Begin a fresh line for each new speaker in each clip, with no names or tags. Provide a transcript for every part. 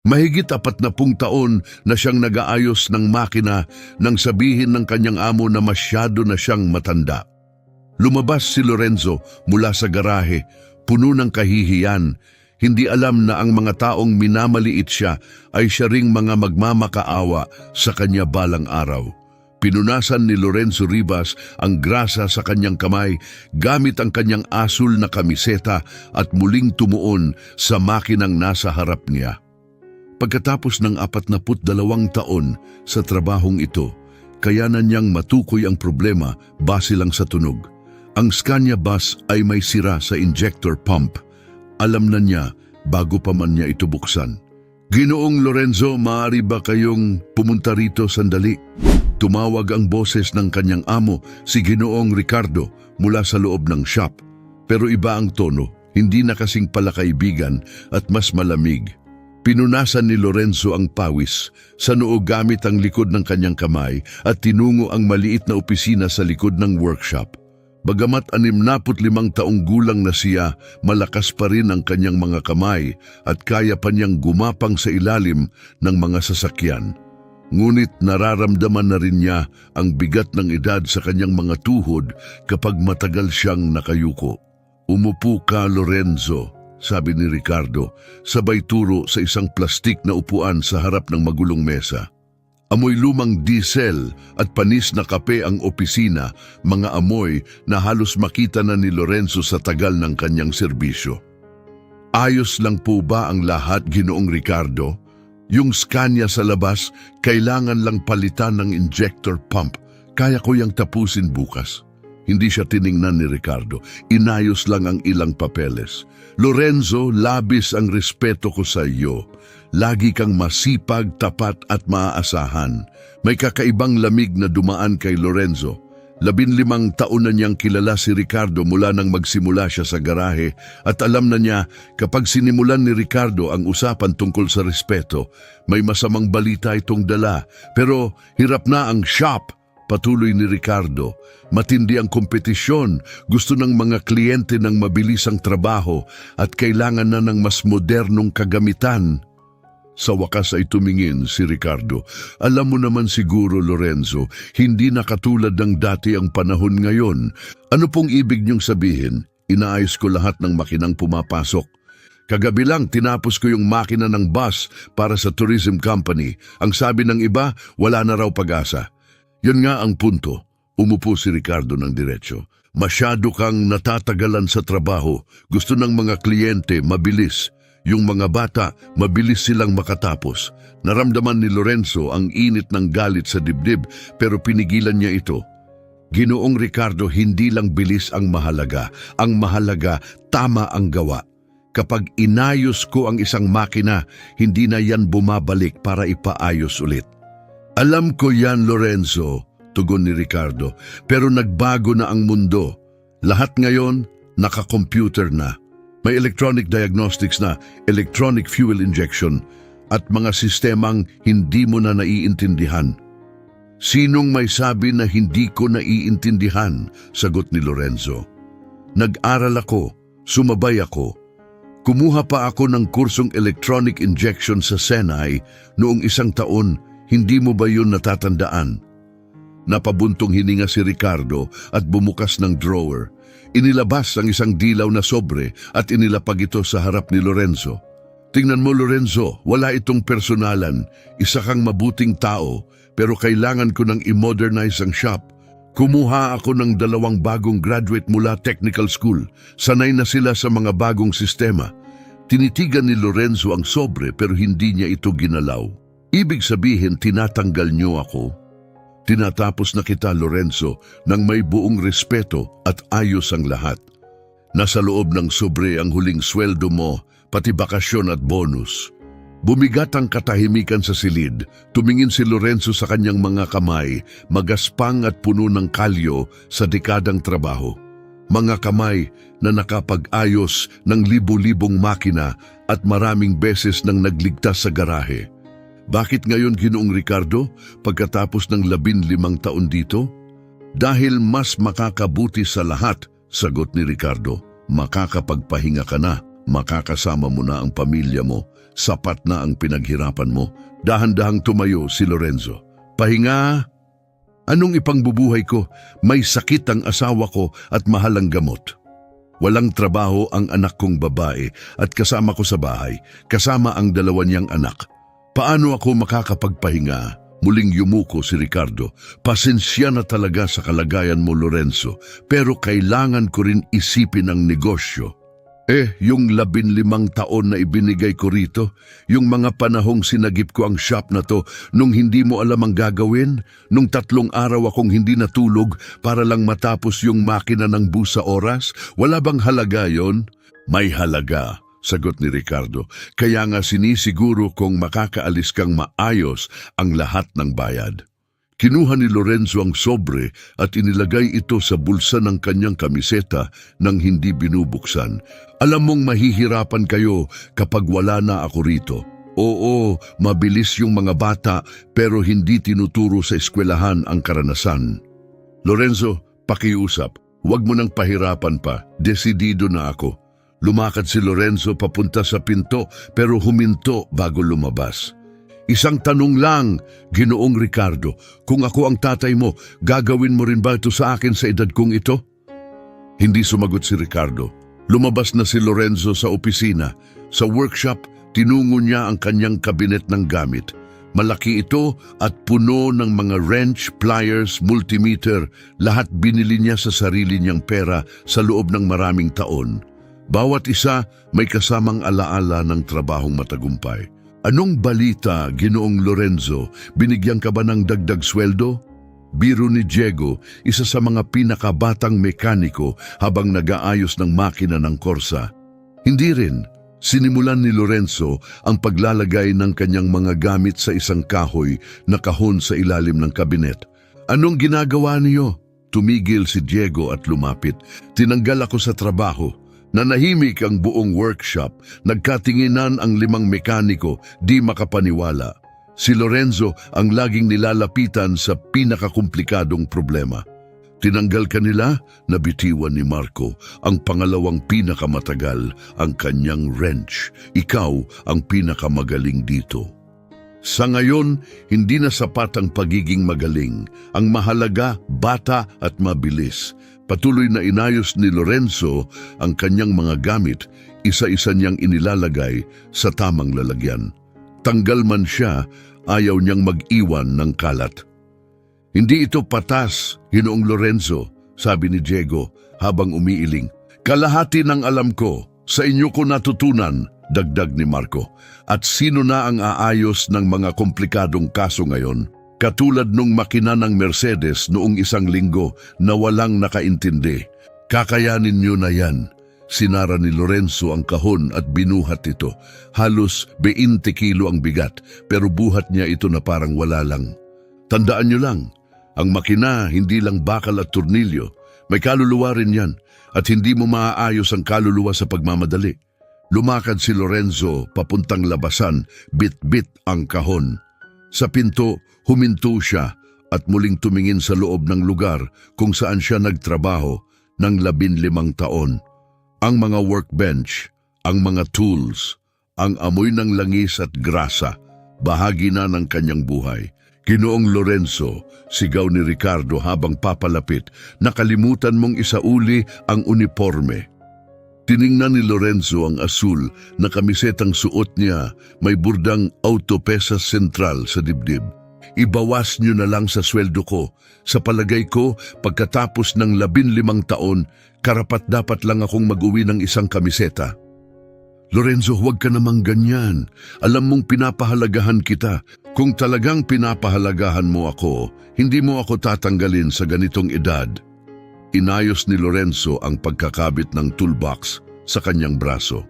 Mahigit 40 taon na siyang nag-aayos ng makina nang sabihin ng kanyang amo na masyado na siyang matanda. Lumabas si Lorenzo mula sa garahe, puno ng kahihiyan. Hindi alam na ang mga taong minamaliit siya ay siya ring mga magmamakaawa sa kanya balang araw. Pinunasan ni Lorenzo Rivas ang grasa sa kanyang kamay gamit ang kanyang asul na kamiseta at muling tumuon sa makinang nasa harap niya. Pagkatapos ng 42 taon sa trabahong ito, kayanan niyang matukoy ang problema base lang sa tunog. Ang Scania bus ay may sira sa injector pump. Alam na niya bago pa man niya ito buksan. Ginoong Lorenzo, maaari ba kayong pumunta rito sandali? Tumawag ang boses ng kanyang amo, si Ginoong Ricardo, mula sa loob ng shop. Pero iba ang tono, hindi na kasing palakaibigan at mas malamig. Pinunasan ni Lorenzo ang pawis sa noo gamit ang likod ng kanyang kamay at tinungo ang maliit na opisina sa likod ng workshop. Bagamat 65 taong gulang na siya, malakas pa rin ang kanyang mga kamay at kaya pa niyang gumapang sa ilalim ng mga sasakyan. Ngunit nararamdaman na rin niya ang bigat ng edad sa kanyang mga tuhod kapag matagal siyang nakayuko. "Umupo ka, Lorenzo," sabi ni Ricardo, sabay turo sa isang plastik na upuan sa harap ng magulong mesa. Amoy lumang diesel at panis na kape ang opisina, mga amoy na halos makita na ni Lorenzo sa tagal ng kanyang serbisyo. "Ayos lang po ba ang lahat, Ginoong Ricardo? Yung Scania sa labas, kailangan lang palitan ng injector pump. Kaya ko yang tapusin bukas." Hindi siya tiningnan ni Ricardo. Inayos lang ang ilang papeles. "Lorenzo, labis ang respeto ko sa iyo. Lagi kang masipag, tapat at maaasahan." May kakaibang lamig na dumaan kay Lorenzo. 15 taon na niyang kilala si Ricardo mula nang magsimula siya sa garahe at alam na niya kapag sinimulan ni Ricardo ang usapan tungkol sa respeto, may masamang balita itong dala. Pero hirap na ang shop. Patuloy ni Ricardo, matindi ang kompetisyon, gusto ng mga kliyente ng mabilisang trabaho at kailangan na ng mas modernong kagamitan. Sa wakas ay tumingin si Ricardo. "Alam mo naman siguro, Lorenzo, hindi na katulad ng dati ang panahon ngayon. Ano pong ibig niyong sabihin? Inaayos ko lahat ng makinang pumapasok. Kagabi lang tinapos ko yung makina ng bus para sa tourism company. Ang sabi ng iba, wala na raw pag-asa." "Yun nga ang punto." Umupo si Ricardo ng diretso. "Masyado kang natatagalan sa trabaho. Gusto ng mga kliyente mabilis. Yung mga bata, mabilis silang makatapos." Naramdaman ni Lorenzo ang init ng galit sa dibdib pero pinigilan niya ito. "Ginoong Ricardo, hindi lang bilis ang mahalaga. Ang mahalaga, tama ang gawa. Kapag inayos ko ang isang makina, hindi na yan bumabalik para ipaayos ulit." "Alam ko yan, Lorenzo," tugon ni Ricardo, "pero nagbago na ang mundo. Lahat ngayon, naka-computer na. May electronic diagnostics na, electronic fuel injection, at mga sistemang hindi mo na naiintindihan." "Sinong may sabi na hindi ko naiintindihan?" sagot ni Lorenzo. "Nag-aral ako, sumabay ako. Kumuha pa ako ng kursong electronic injection sa Senai noong 1 taon. Hindi mo ba yun natatandaan?" Napabuntong hininga si Ricardo at bumukas ng drawer. Inilabas ang isang dilaw na sobre at inilapag ito sa harap ni Lorenzo. "Tingnan mo, Lorenzo, wala itong personalan. Isa kang mabuting tao, pero kailangan ko nang i-modernize ang shop. Kumuha ako ng 2 bagong graduate mula technical school. Sanay na sila sa mga bagong sistema." Tinitigan ni Lorenzo ang sobre pero hindi niya ito ginalaw. "Ibig sabihin, tinatanggal niyo ako?" "Tinatapos na kita, Lorenzo, nang may buong respeto at ayos ang lahat. Nasa loob ng sobre ang huling sweldo mo, pati bakasyon at bonus." Bumigat ang katahimikan sa silid. Tumingin si Lorenzo sa kanyang mga kamay, magaspang at puno ng kalyo sa dekadang trabaho. Mga kamay na nakapag-ayos ng libu-libong makina at maraming beses nang nagligtas sa garahe. "Bakit ngayon, Ginoong Ricardo, pagkatapos ng 15 taon dito?" "Dahil mas makakabuti sa lahat," sagot ni Ricardo. "Makakapagpahinga ka na." Makakasama mo na ang pamilya mo, sapat na ang pinaghirapan mo. Dahan-dahang tumayo si Lorenzo. Pahinga! Anong ipangbubuhay ko? May sakit ang asawa ko at mahal ang gamot. Walang trabaho ang anak kong babae at kasama ko sa bahay, kasama ang dalawa niyang anak. Paano ako makakapagpahinga? Muling yumuko si Ricardo. Pasensya na talaga sa kalagayan mo, Lorenzo, pero kailangan ko rin isipin ang negosyo. Yung 15 taon na ibinigay ko rito, yung mga panahong sinagip ko ang shop na to nung hindi mo alam ang gagawin, nung 3 araw akong hindi natulog para lang matapos yung makina ng bus sa oras, wala bang halaga yon? May halaga, sagot ni Ricardo. Kaya nga sinisiguro kong makakaalis kang maayos ang lahat ng bayad. Kinuha ni Lorenzo ang sobre at inilagay ito sa bulsa ng kanyang kamiseta nang hindi binubuksan. Alam mong mahihirapan kayo kapag wala na ako rito. Oo, mabilis yung mga bata pero hindi tinuturo sa eskwelahan ang karanasan. Lorenzo, pakiusap, huwag mo nang pahirapan pa. Desidido na ako. Lumakad si Lorenzo papunta sa pinto pero huminto bago lumabas. Isang tanong lang, Ginoong Ricardo, kung ako ang tatay mo, gagawin mo rin ba ito sa akin sa edad kong ito? Hindi sumagot si Ricardo. Lumabas na si Lorenzo sa opisina. Sa workshop, tinungo niya ang kanyang kabinet ng gamit. Malaki ito at puno ng mga wrench, pliers, multimeter, lahat binili niya sa sarili niyang pera sa loob ng maraming taon. Bawat isa may kasamang alaala ng trabahong matagumpay. Anong balita, Ginoong Lorenzo? Binigyan ka ba ng dagdag sweldo? Biro ni Diego, isa sa mga pinakabatang mekaniko habang nag-aayos ng makina ng Corsa. Hindi rin. Sinimulan ni Lorenzo ang paglalagay ng kanyang mga gamit sa isang kahoy na kahon sa ilalim ng kabinet. Anong ginagawa niyo? Tumigil si Diego at lumapit. Tinanggal ako sa trabaho. Nanahimik ang buong workshop, nagkatinginan ang 5 mekaniko, di makapaniwala. Si Lorenzo ang laging nilalapitan sa pinakakomplikadong problema. Tinanggal ka nila, nabitiwan ni Marco, ang pangalawang pinakamatagal, ang kanyang wrench. Ikaw ang pinakamagaling dito. Sa ngayon, hindi na sapat ang pagiging magaling. Ang mahalaga, bata at mabilis. Patuloy na inayos ni Lorenzo ang kanyang mga gamit, isa-isa niyang inilalagay sa tamang lalagyan. Tanggal man siya, ayaw niyang mag-iwan ng kalat. Hindi ito patas, Ginoong Lorenzo, sabi ni Diego habang umiiling. Kalahati ng alam ko, sa inyo ko natutunan, dagdag ni Marco. At sino na ang aayos ng mga komplikadong kaso ngayon? Katulad nung makina ng Mercedes noong 1 linggo na walang nakaintindi. Kakayanin niyo na yan. Sinara ni Lorenzo ang kahon at binuhat ito. Halos 20 kilo ang bigat, pero buhat niya ito na parang wala lang. Tandaan niyo lang, ang makina hindi lang bakal at turnilyo. May kaluluwa rin yan, at hindi mo maaayos ang kaluluwa sa pagmamadali. Lumakad si Lorenzo papuntang labasan, bit-bit ang kahon. Sa pinto, huminto siya at muling tumingin sa loob ng lugar kung saan siya nagtrabaho ng 15 taon. Ang mga workbench, ang mga tools, ang amoy ng langis at grasa, bahagi na ng kanyang buhay. Ginoong Lorenzo, sigaw ni Ricardo habang papalapit, nakalimutan mong isauli ang uniforme. Tiningnan ni Lorenzo ang asul na kamisetang suot niya, may burdang Autopesa Sentral sa dibdib. Ibawas niyo na lang sa sweldo ko. Sa palagay ko, pagkatapos ng 15 taon, karapat-dapat lang akong mag-uwi ng isang kamiseta. Lorenzo, huwag ka namang ganyan. Alam mong pinapahalagahan kita. Kung talagang pinapahalagahan mo ako, hindi mo ako tatanggalin sa ganitong edad. Inayos ni Lorenzo ang pagkakabit ng toolbox sa kanyang braso.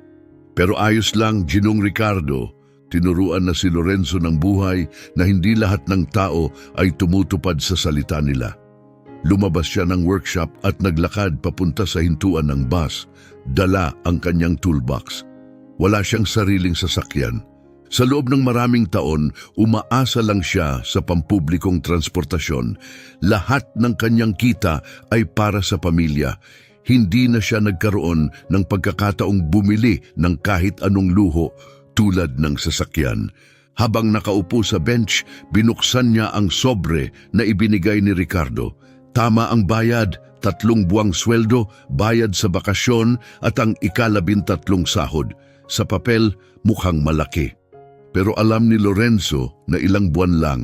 Pero ayos lang, Ginong Ricardo. Tinuruan na si Lorenzo ng buhay na hindi lahat ng tao ay tumutupad sa salita nila. Lumabas siya ng workshop at naglakad papunta sa hintuan ng bus. Dala ang kanyang toolbox. Wala siyang sariling sasakyan. Sa loob ng maraming taon, umaasa lang siya sa pampublikong transportasyon. Lahat ng kanyang kita ay para sa pamilya. hindi na siya nagkaroon ng pagkakataong bumili ng kahit anong luho tulad ng sasakyan. Habang nakaupo sa bench, binuksan niya ang sobre na ibinigay ni Ricardo. Tama ang bayad, 3 buwang sweldo, bayad sa bakasyon at ang ika-13 sahod. Sa papel, mukhang malaki. Pero alam ni Lorenzo na ilang buwan lang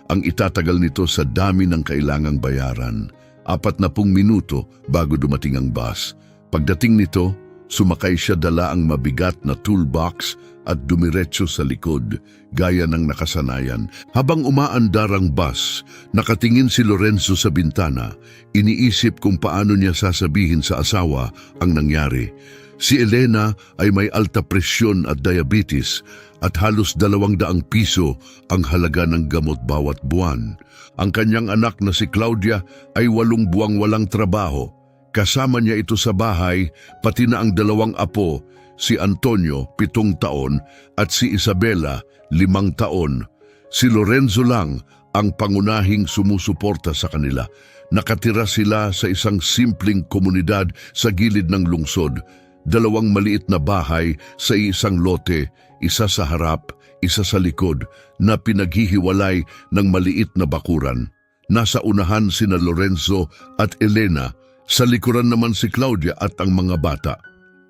ang itatagal nito sa dami ng kailangang bayaran. 40 minuto bago dumating ang bus. Pagdating nito, sumakay siya dala ang mabigat na toolbox at dumiretso sa likod, gaya ng nakasanayan. Habang umaandar ang bus, nakatingin si Lorenzo sa bintana. Iniisip kung paano niya sasabihin sa asawa ang nangyari. Si Elena ay may alta presyon at diabetes at halos 200 piso ang halaga ng gamot bawat buwan. Ang kanyang anak na si Claudia ay 8 buwang walang trabaho. Kasama niya ito sa bahay, pati na ang 2 apo, si Antonio, 7 taon, at si Isabela, 5 taon. Si Lorenzo lang ang pangunahing sumusuporta sa kanila. Nakatira sila sa isang simpleng komunidad sa gilid ng lungsod. 2 maliit na bahay sa isang lote, isa sa harap, isa sa likod, na pinaghihiwalay ng maliit na bakuran. Nasa unahan sina Lorenzo at Elena, sa likuran naman si Claudia at ang mga bata.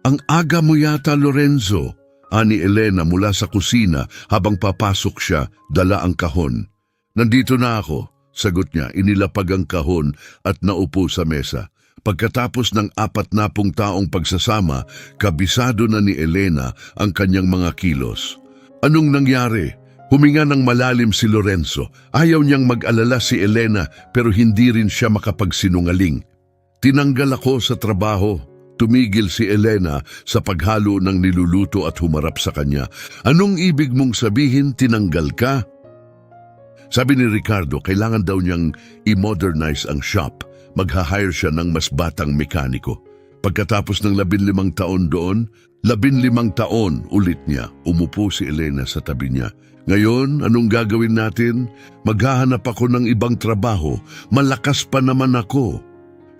"Ang aga mo yata, Lorenzo," ani Elena mula sa kusina habang papasok siya, dala ang kahon. "Nandito na ako," sagot niya, inilapag ang kahon at naupo sa mesa. Pagkatapos ng 40 taong pagsasama, kabisado na ni Elena ang kanyang mga kilos. "Anong nangyari?" Huminga ng malalim si Lorenzo. Ayaw niyang mag-alala si Elena pero hindi rin siya makapagsinungaling. "Tinanggal ako sa trabaho." Tumigil si Elena sa paghalo ng niluluto at humarap sa kanya. "Anong ibig mong sabihin tinanggal ka?" Sabi ni Ricardo, kailangan daw niyang i-modernize ang shop. Magha-hire siya ng mas batang mekaniko. Pagkatapos ng 15 taon doon, 15 taon ulit niya. Umupo si Elena sa tabi niya. "Ngayon, anong gagawin natin? Maghahanap ako ng ibang trabaho. Malakas pa naman ako."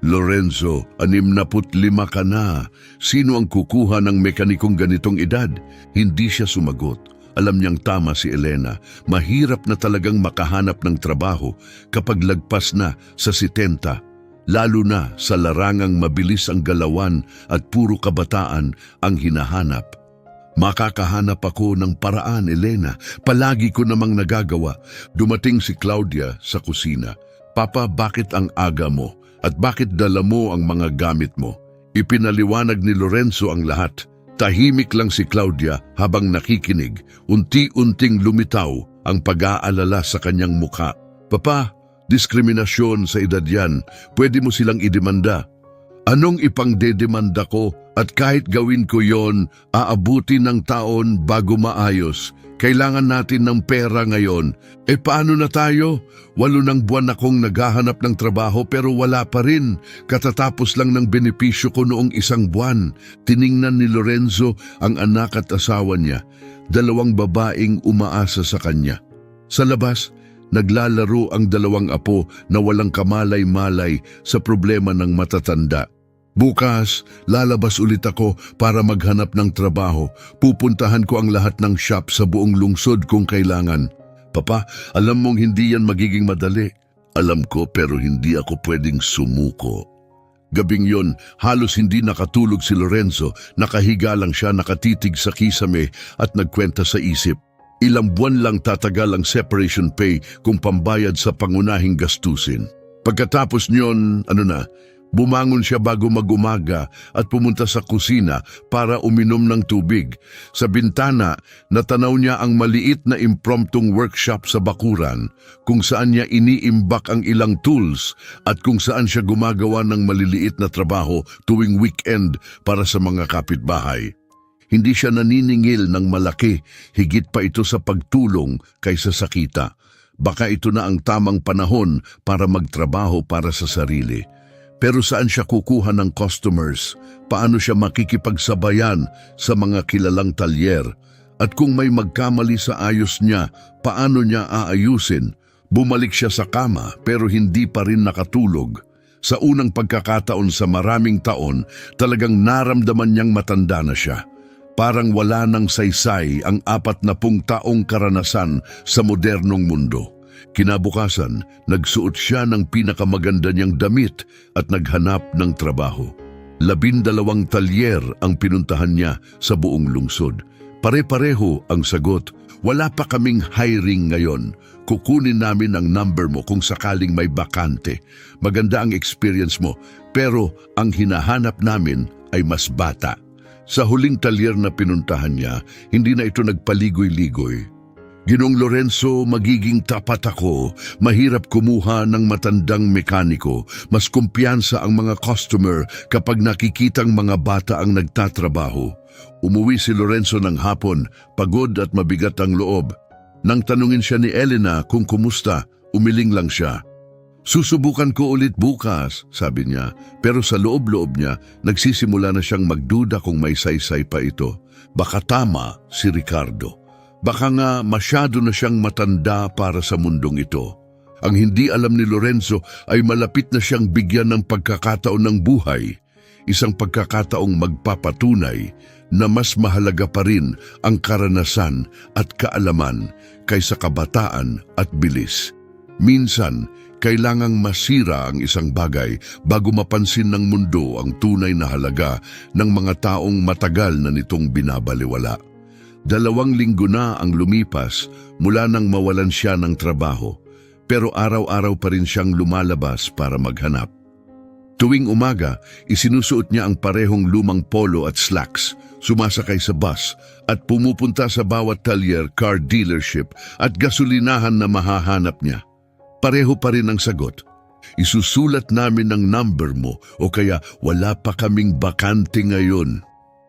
"Lorenzo, 65 ka na. Sino ang kukuha ng mekanikong ganitong edad?" Hindi siya sumagot. Alam niyang tama si Elena. Mahirap na talagang makahanap ng trabaho kapag lagpas na sa 70. Lalo na sa larangang mabilis ang galawan at puro kabataan ang hinahanap. "Makakahanap ako ng paraan, Elena. Palagi ko namang nagagawa." Dumating si Claudia sa kusina. "Papa, bakit ang aga mo? At bakit dala mo ang mga gamit mo?" Ipinaliwanag ni Lorenzo ang lahat. Tahimik lang si Claudia habang nakikinig. Unti-unting lumitaw ang pag-aalala sa kanyang mukha. "Papa, diskriminasyon sa edad yan. Pwede mo silang idemanda." "Anong ipangdedemanda ko? At kahit gawin ko yon, aabuti ng taon bago maayos. Kailangan natin ng pera ngayon." Paano na tayo? 8 buwan akong naghahanap ng trabaho pero wala pa rin. Katatapos lang ng benepisyo ko noong 1 buwan. Tiningnan ni Lorenzo ang anak at asawa niya. 2 babaeng umaasa sa kanya. Sa labas, naglalaro ang 2 apo na walang kamalay-malay sa problema ng matatanda. "Bukas, lalabas ulit ako para maghanap ng trabaho. Pupuntahan ko ang lahat ng shop sa buong lungsod kung kailangan." "Papa, alam mong hindi yan magiging madali." "Alam ko pero hindi ako pwedeng sumuko." Gabing yon, halos hindi nakatulog si Lorenzo. Nakahiga lang siya, nakatitig sa kisame at nagkwenta sa isip. Ilang buwan lang tatagal ang separation pay kung pambayad sa pangunahing gastusin. Pagkatapos niyon, bumangon siya bago mag-umaga at pumunta sa kusina para uminom ng tubig. Sa bintana, natanaw niya ang maliit na impromptong workshop sa bakuran kung saan niya iniimbak ang ilang tools at kung saan siya gumagawa ng maliliit na trabaho tuwing weekend para sa mga kapitbahay. Hindi siya naniningil ng malaki, higit pa ito sa pagtulong kaysa sa kita. Baka ito na ang tamang panahon para magtrabaho para sa sarili. Pero saan siya kukuha ng customers? Paano siya makikipagsabayan sa mga kilalang talyer? At kung may magkamali sa ayos niya, paano niya aayusin? Bumalik siya sa kama pero hindi pa rin nakatulog. Sa unang pagkakataon sa maraming taon, talagang naramdaman niyang matanda na siya. Parang wala nang saysay ang 40 taong karanasan sa modernong mundo. Kinabukasan, nagsuot siya ng pinakamaganda niyang damit at naghanap ng trabaho. 12 talyer ang pinuntahan niya sa buong lungsod. Pare-pareho ang sagot, "Wala pa kaming hiring ngayon. Kukunin namin ang number mo kung sakaling may bakante. Maganda ang experience mo, pero ang hinahanap namin ay mas bata." Sa huling talyer na pinuntahan niya, hindi na ito nagpaligoy-ligoy. "Ginong Lorenzo, magiging tapat ako. Mahirap kumuha ng matandang mekaniko. Mas kumpiyansa ang mga customer kapag nakikitang mga bata ang nagtatrabaho." Umuwi si Lorenzo ng hapon, pagod at mabigat ang loob. Nang tanungin siya ni Elena kung kumusta, umiling lang siya. "Susubukan ko ulit bukas," sabi niya, pero sa loob-loob niya, nagsisimula na siyang magduda kung may saysay pa ito. Baka tama si Ricardo. Baka nga masyado na siyang matanda para sa mundong ito. Ang hindi alam ni Lorenzo ay malapit na siyang bigyan ng pagkakataon ng buhay. Isang pagkakataong magpapatunay na mas mahalaga pa rin ang karanasan at kaalaman kaysa kabataan at bilis. Minsan, kailangang masira ang isang bagay bago mapansin ng mundo ang tunay na halaga ng mga taong matagal na nitong binabaliwala. 2 linggo na ang lumipas mula nang mawalan siya ng trabaho, pero araw-araw pa rin siyang lumalabas para maghanap. Tuwing umaga, isinusuot niya ang parehong lumang polo at slacks, sumasakay sa bus at pumupunta sa bawat talyer, car dealership at gasolinahan na mahahanap niya. Pareho pa rin ang sagot, "Isusulat namin ang number mo o kaya wala pa kaming bakante ngayon."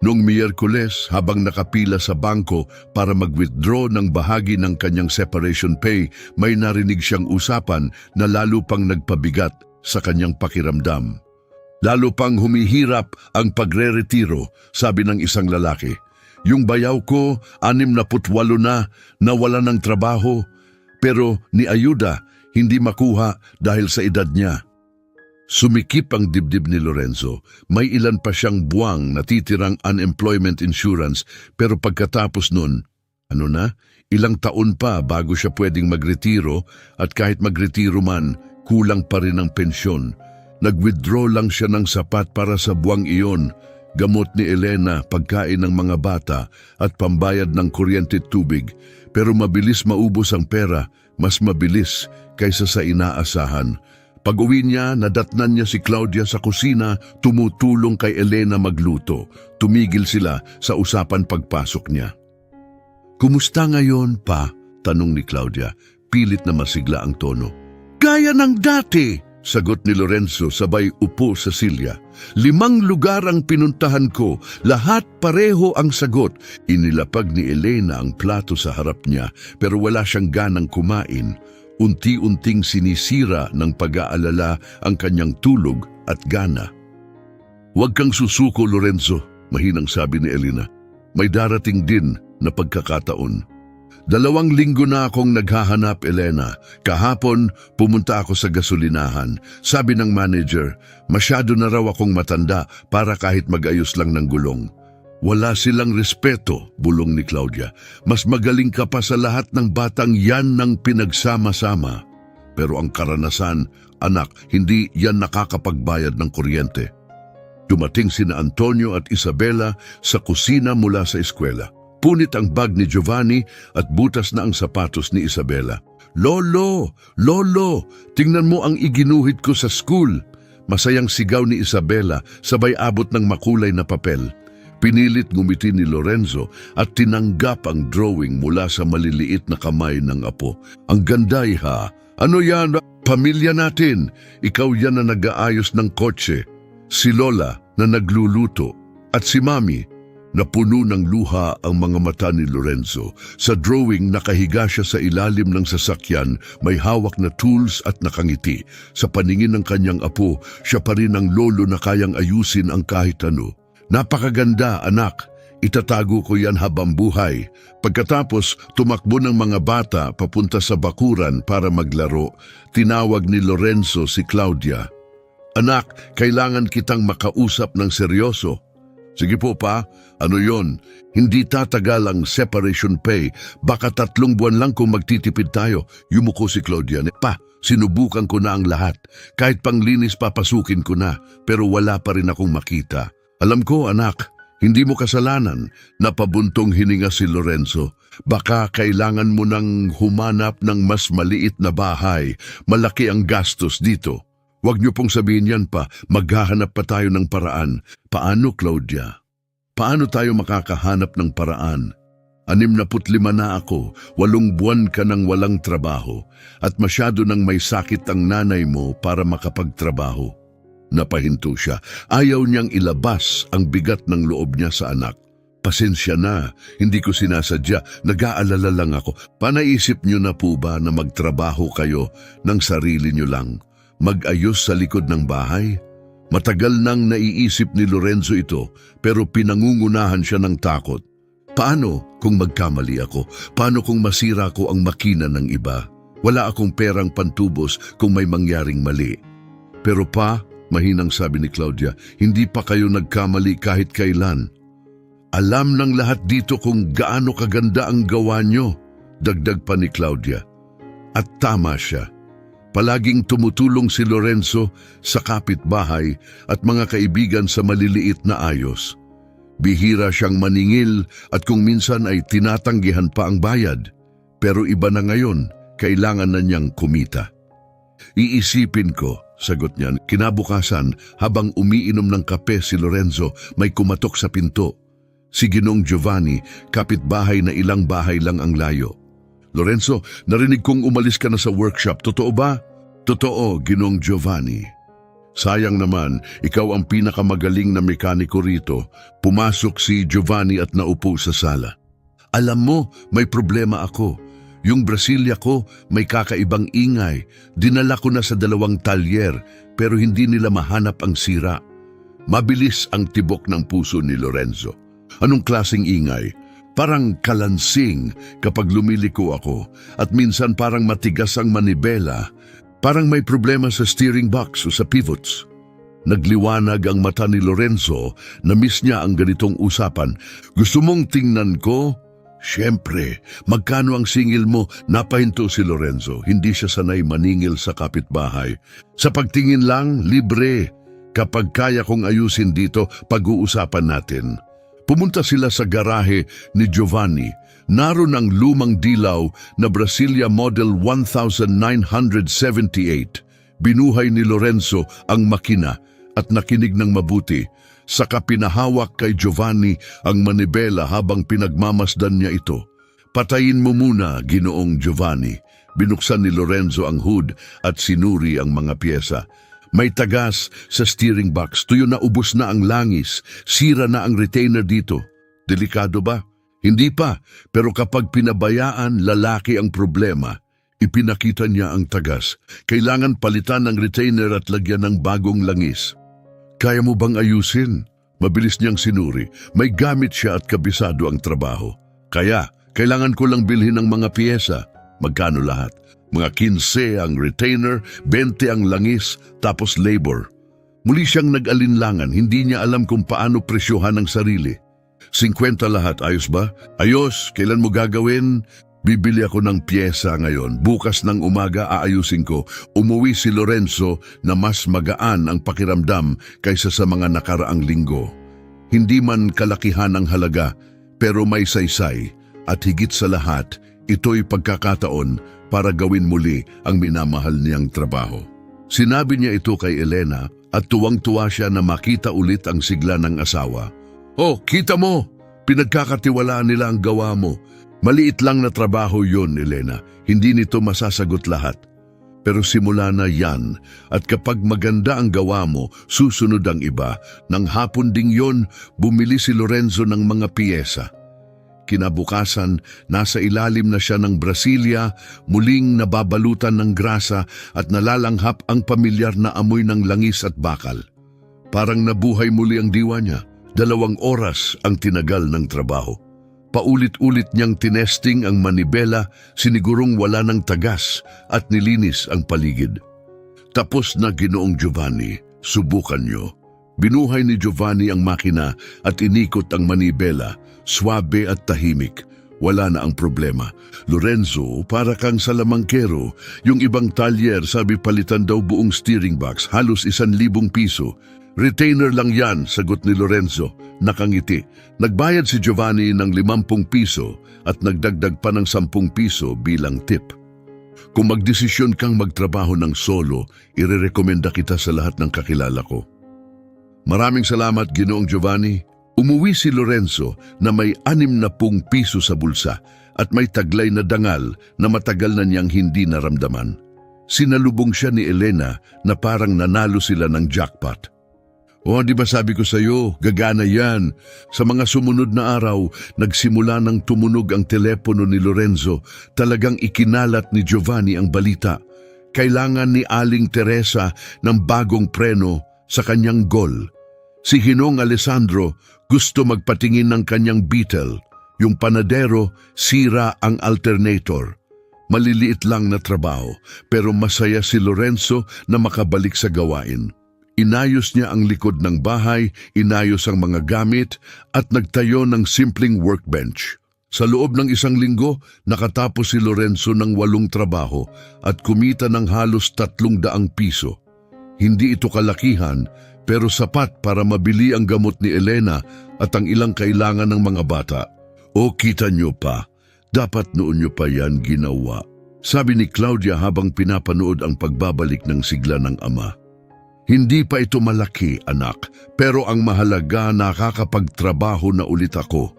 Noong Miyerkules, habang nakapila sa bangko para mag-withdraw ng bahagi ng kanyang separation pay, may narinig siyang usapan na lalo pang nagpabigat sa kanyang pakiramdam. Lalo pang humihirap ang pagre-retiro, sabi ng isang lalaki. "Yung bayaw ko, 68 na, nawala ng trabaho, pero ni ayuda, hindi makuha dahil sa edad niya." Sumikip ang dibdib ni Lorenzo. May ilan pa siyang buwang natitirang unemployment insurance, pero pagkatapos nun, ilang taon pa bago siya pwedeng magretiro, at kahit magretiro man, kulang pa rin ang pensyon. Nag-withdraw lang siya ng sapat para sa buwang iyon, gamot ni Elena, pagkain ng mga bata at pambayad ng kuryente at tubig. Pero mabilis maubos ang pera, mas mabilis kaysa sa inaasahan. Pag-uwi niya, nadatnan niya si Claudia sa kusina, tumutulong kay Elena magluto. Tumigil sila sa usapan pagpasok niya. "Kumusta ngayon, pa?" tanong ni Claudia. Pilit na masigla ang tono. "Gaya ng dati," sagot ni Lorenzo sabay upo sa silya. 5 lugar ang pinuntahan ko, lahat pareho ang sagot. Inilapag ni Elena ang plato sa harap niya, pero wala siyang ganang kumain. Unti-unting sinisira ng pag-aalala ang kanyang tulog at gana. "Huwag kang susuko, Lorenzo," mahinang sabi ni Elena. "May darating din na pagkakataon." 2 linggo na akong naghahanap, Elena. Kahapon, pumunta ako sa gasolinahan. Sabi ng manager, masyado na raw akong matanda para kahit mag-ayos lang ng gulong. "Wala silang respeto," bulong ni Claudia. "Mas magaling ka pa sa lahat ng batang yan ng pinagsama-sama." Pero ang karanasan, anak, hindi yan nakakapagbayad ng kuryente. Dumating sina Antonio at Isabela sa kusina mula sa eskwela. Punit ang bag ni Giovanni at butas na ang sapatos ni Isabela. Lolo, tingnan mo ang iginuhit ko sa school." Masayang sigaw ni Isabela, sabay abot ng makulay na papel. Pinilit ngumiti ni Lorenzo at tinanggap ang drawing mula sa maliliit na kamay ng apo. "Ang ganda, ha? Ano yan? Pamilya natin. Ikaw yan na nag-aayos ng kotse. Si Lola na nagluluto. At si Mami." Napuno ng luha ang mga mata ni Lorenzo. Sa drawing, nakahiga siya sa ilalim ng sasakyan, may hawak na tools at nakangiti. Sa paningin ng kanyang apo, siya pa rin ang lolo na kayang ayusin ang kahit ano. "Napakaganda, anak. Itatago ko yan habang buhay." Pagkatapos, tumakbo ng mga bata papunta sa bakuran para maglaro. Tinawag ni Lorenzo si Claudia. Anak, kailangan kitang makausap ng seryoso. Sige po pa, ano yon? Hindi tatagal ang separation pay. Baka 3 buwan lang kung magtitipid tayo. Yumuko si Claudia. Pa, sinubukan ko na ang lahat. Kahit panglinis papasukin ko na, pero wala pa rin akong makita. Alam ko, anak, hindi mo kasalanan na pabuntong hininga si Lorenzo. Baka kailangan mo nang humanap ng mas maliit na bahay. Malaki ang gastos dito. Huwag niyo pong sabihin yan pa, maghahanap pa tayo ng paraan. Paano, Claudia? Paano tayo makakahanap ng paraan? 65 na ako, 8 buwan ka nang walang trabaho, at masyado nang may sakit ang nanay mo para makapagtrabaho. Napahinto siya. Ayaw niyang ilabas ang bigat ng loob niya sa anak. Pasensya na, hindi ko sinasadya, nag-aalala lang ako. Panaisip niyo na po ba na magtrabaho kayo ng sarili niyo lang? Mag-ayos sa likod ng bahay? Matagal nang naiisip ni Lorenzo ito, pero pinangungunahan siya ng takot. Paano kung magkamali ako? Paano kung masira ko ang makina ng iba? Wala akong perang pantubos kung may mangyaring mali. Pero pa, mahinang sabi ni Claudia, hindi pa kayo nagkamali kahit kailan. Alam ng lahat dito kung gaano kaganda ang gawa nyo, dagdag pa ni Claudia. At tama siya. Palaging tumutulong si Lorenzo sa kapitbahay at mga kaibigan sa maliliit na ayos. Bihira siyang maningil at kung minsan ay tinatanggihan pa ang bayad. Pero iba na ngayon, kailangan na niyang kumita. Iisipin ko, sagot niya. Kinabukasan, habang umiinom ng kape si Lorenzo, may kumatok sa pinto. Si Ginong Giovanni, kapitbahay na ilang bahay lang ang layo. Lorenzo, narinig kong umalis ka na sa workshop. Totoo ba? Totoo, Ginong Giovanni. Sayang naman, ikaw ang pinakamagaling na mekaniko rito. Pumasok si Giovanni at naupo sa sala. Alam mo, may problema ako. Yung Brasilia ko may kakaibang ingay. Dinala ko na sa 2 talyer pero hindi nila mahanap ang sira. Mabilis ang tibok ng puso ni Lorenzo. Anong klaseng ingay? Parang kalansing kapag lumiliko ako at minsan parang matigas ang manibela. Parang may problema sa steering box o sa pivots. Nagliwanag ang mata ni Lorenzo na miss niya ang ganitong usapan. Gusto mong tingnan ko? Siyempre, magkano ang singil mo? Napahinto si Lorenzo. Hindi siya sanay maningil sa kapitbahay. Sa pagtingin lang, libre. Kapag kaya kong ayusin dito, pag-uusapan natin. Pumunta sila sa garahe ni Giovanni. Naroon ang lumang dilaw na Brasilia Model 1978. Binuhay ni Lorenzo ang makina at nakinig ng mabuti. Saka pinahawak kay Giovanni ang manibela habang pinagmamasdan niya ito. Patayin mo muna, Ginoong Giovanni. Binuksan ni Lorenzo ang hood at sinuri ang mga piyesa. May tagas sa steering box, tuyo na ubos na ang langis, sira na ang retainer dito. Delikado ba? Hindi pa, pero kapag pinabayaan lalaki ang problema, ipinakita niya ang tagas. Kailangan palitan ng retainer at lagyan ng bagong langis. Kaya mo bang ayusin? Mabilis niyang sinuri. May gamit siya at kabisado ang trabaho. Kaya, kailangan ko lang bilhin ng mga piyesa. Magkano lahat? Mga 15 ang retainer, 20 ang langis, tapos labor. Muli siyang nag-alinlangan, hindi niya alam kung paano presyohan ang sarili. 50 lahat, ayos ba? Ayos, kailan mo gagawin? Bibili ako ng piyesa ngayon. Bukas ng umaga aayusin ko. Umuwi si Lorenzo na mas magaan ang pakiramdam kaysa sa mga nakaraang linggo. Hindi man kalakihan ang halaga, pero may saysay. At higit sa lahat, ito'y pagkakataon para gawin muli ang minamahal niyang trabaho. Sinabi niya ito kay Elena at tuwang-tuwa siya na makita ulit ang sigla ng asawa. Oh, kita mo! Pinagkakatiwalaan nila ang gawa mo. Maliit lang na trabaho yon, Elena. Hindi nito masasagot lahat. Pero simula na yan at kapag maganda ang gawa mo, susunod ang iba. Nang hapon ding yon, bumili si Lorenzo ng mga piyesa. Kinabukasan, nasa ilalim na siya ng Brasilia, muling nababalutan ng grasa at nalalanghap ang pamilyar na amoy ng langis at bakal. Parang nabuhay muli ang diwa niya. 2 oras ang tinagal ng trabaho. Paulit-ulit niyang tinesting ang manibela, sinigurong wala ng tagas at nilinis ang paligid. Tapos na, Ginoong Giovanni. Subukan nyo. Binuhay ni Giovanni ang makina at inikot ang manibela, swabe at tahimik. Wala na ang problema. Lorenzo, para kang salamangkero. Yung ibang talyer, sabi palitan daw buong steering box, halos 1,000 piso. Retainer lang yan, sagot ni Lorenzo. Nakangiti. Nagbayad si Giovanni ng 50 piso at nagdagdag pa ng 10 piso bilang tip. Kung magdesisyon kang magtrabaho ng solo, irerekomenda kita sa lahat ng kakilala ko. Maraming salamat, Ginoong Giovanni. Umuwi si Lorenzo na may 60 piso sa bulsa at may taglay na dangal na matagal na niyang hindi naramdaman. Sinalubong siya ni Elena na parang nanalo sila ng jackpot. "Oh, di ba sabi ko sa iyo, gagana yan." Sa mga sumunod na araw, nagsimula ng tumunog ang telepono ni Lorenzo. Talagang ikinalat ni Giovanni ang balita. Kailangan ni Aling Teresa ng bagong preno sa kanyang Gol. Si Ginong Alessandro gusto magpatingin ng kanyang Beetle. Yung panadero, sira ang alternator. Maliliit lang na trabaho, pero masaya si Lorenzo na makabalik sa gawain. Inayos niya ang likod ng bahay, inayos ang mga gamit, at nagtayo ng simpleng workbench. Sa loob ng 1 linggo, nakatapos si Lorenzo ng 8 trabaho at kumita ng halos 300 piso. Hindi ito kalakihan, pero sapat para mabili ang gamot ni Elena at ang ilang kailangan ng mga bata. "O, kita nyo pa, dapat noon nyo pa yan ginawa," sabi ni Claudia habang pinapanood ang pagbabalik ng sigla ng ama. "Hindi pa ito malaki, anak, pero ang mahalaga, nakakapagtrabaho na ulit ako."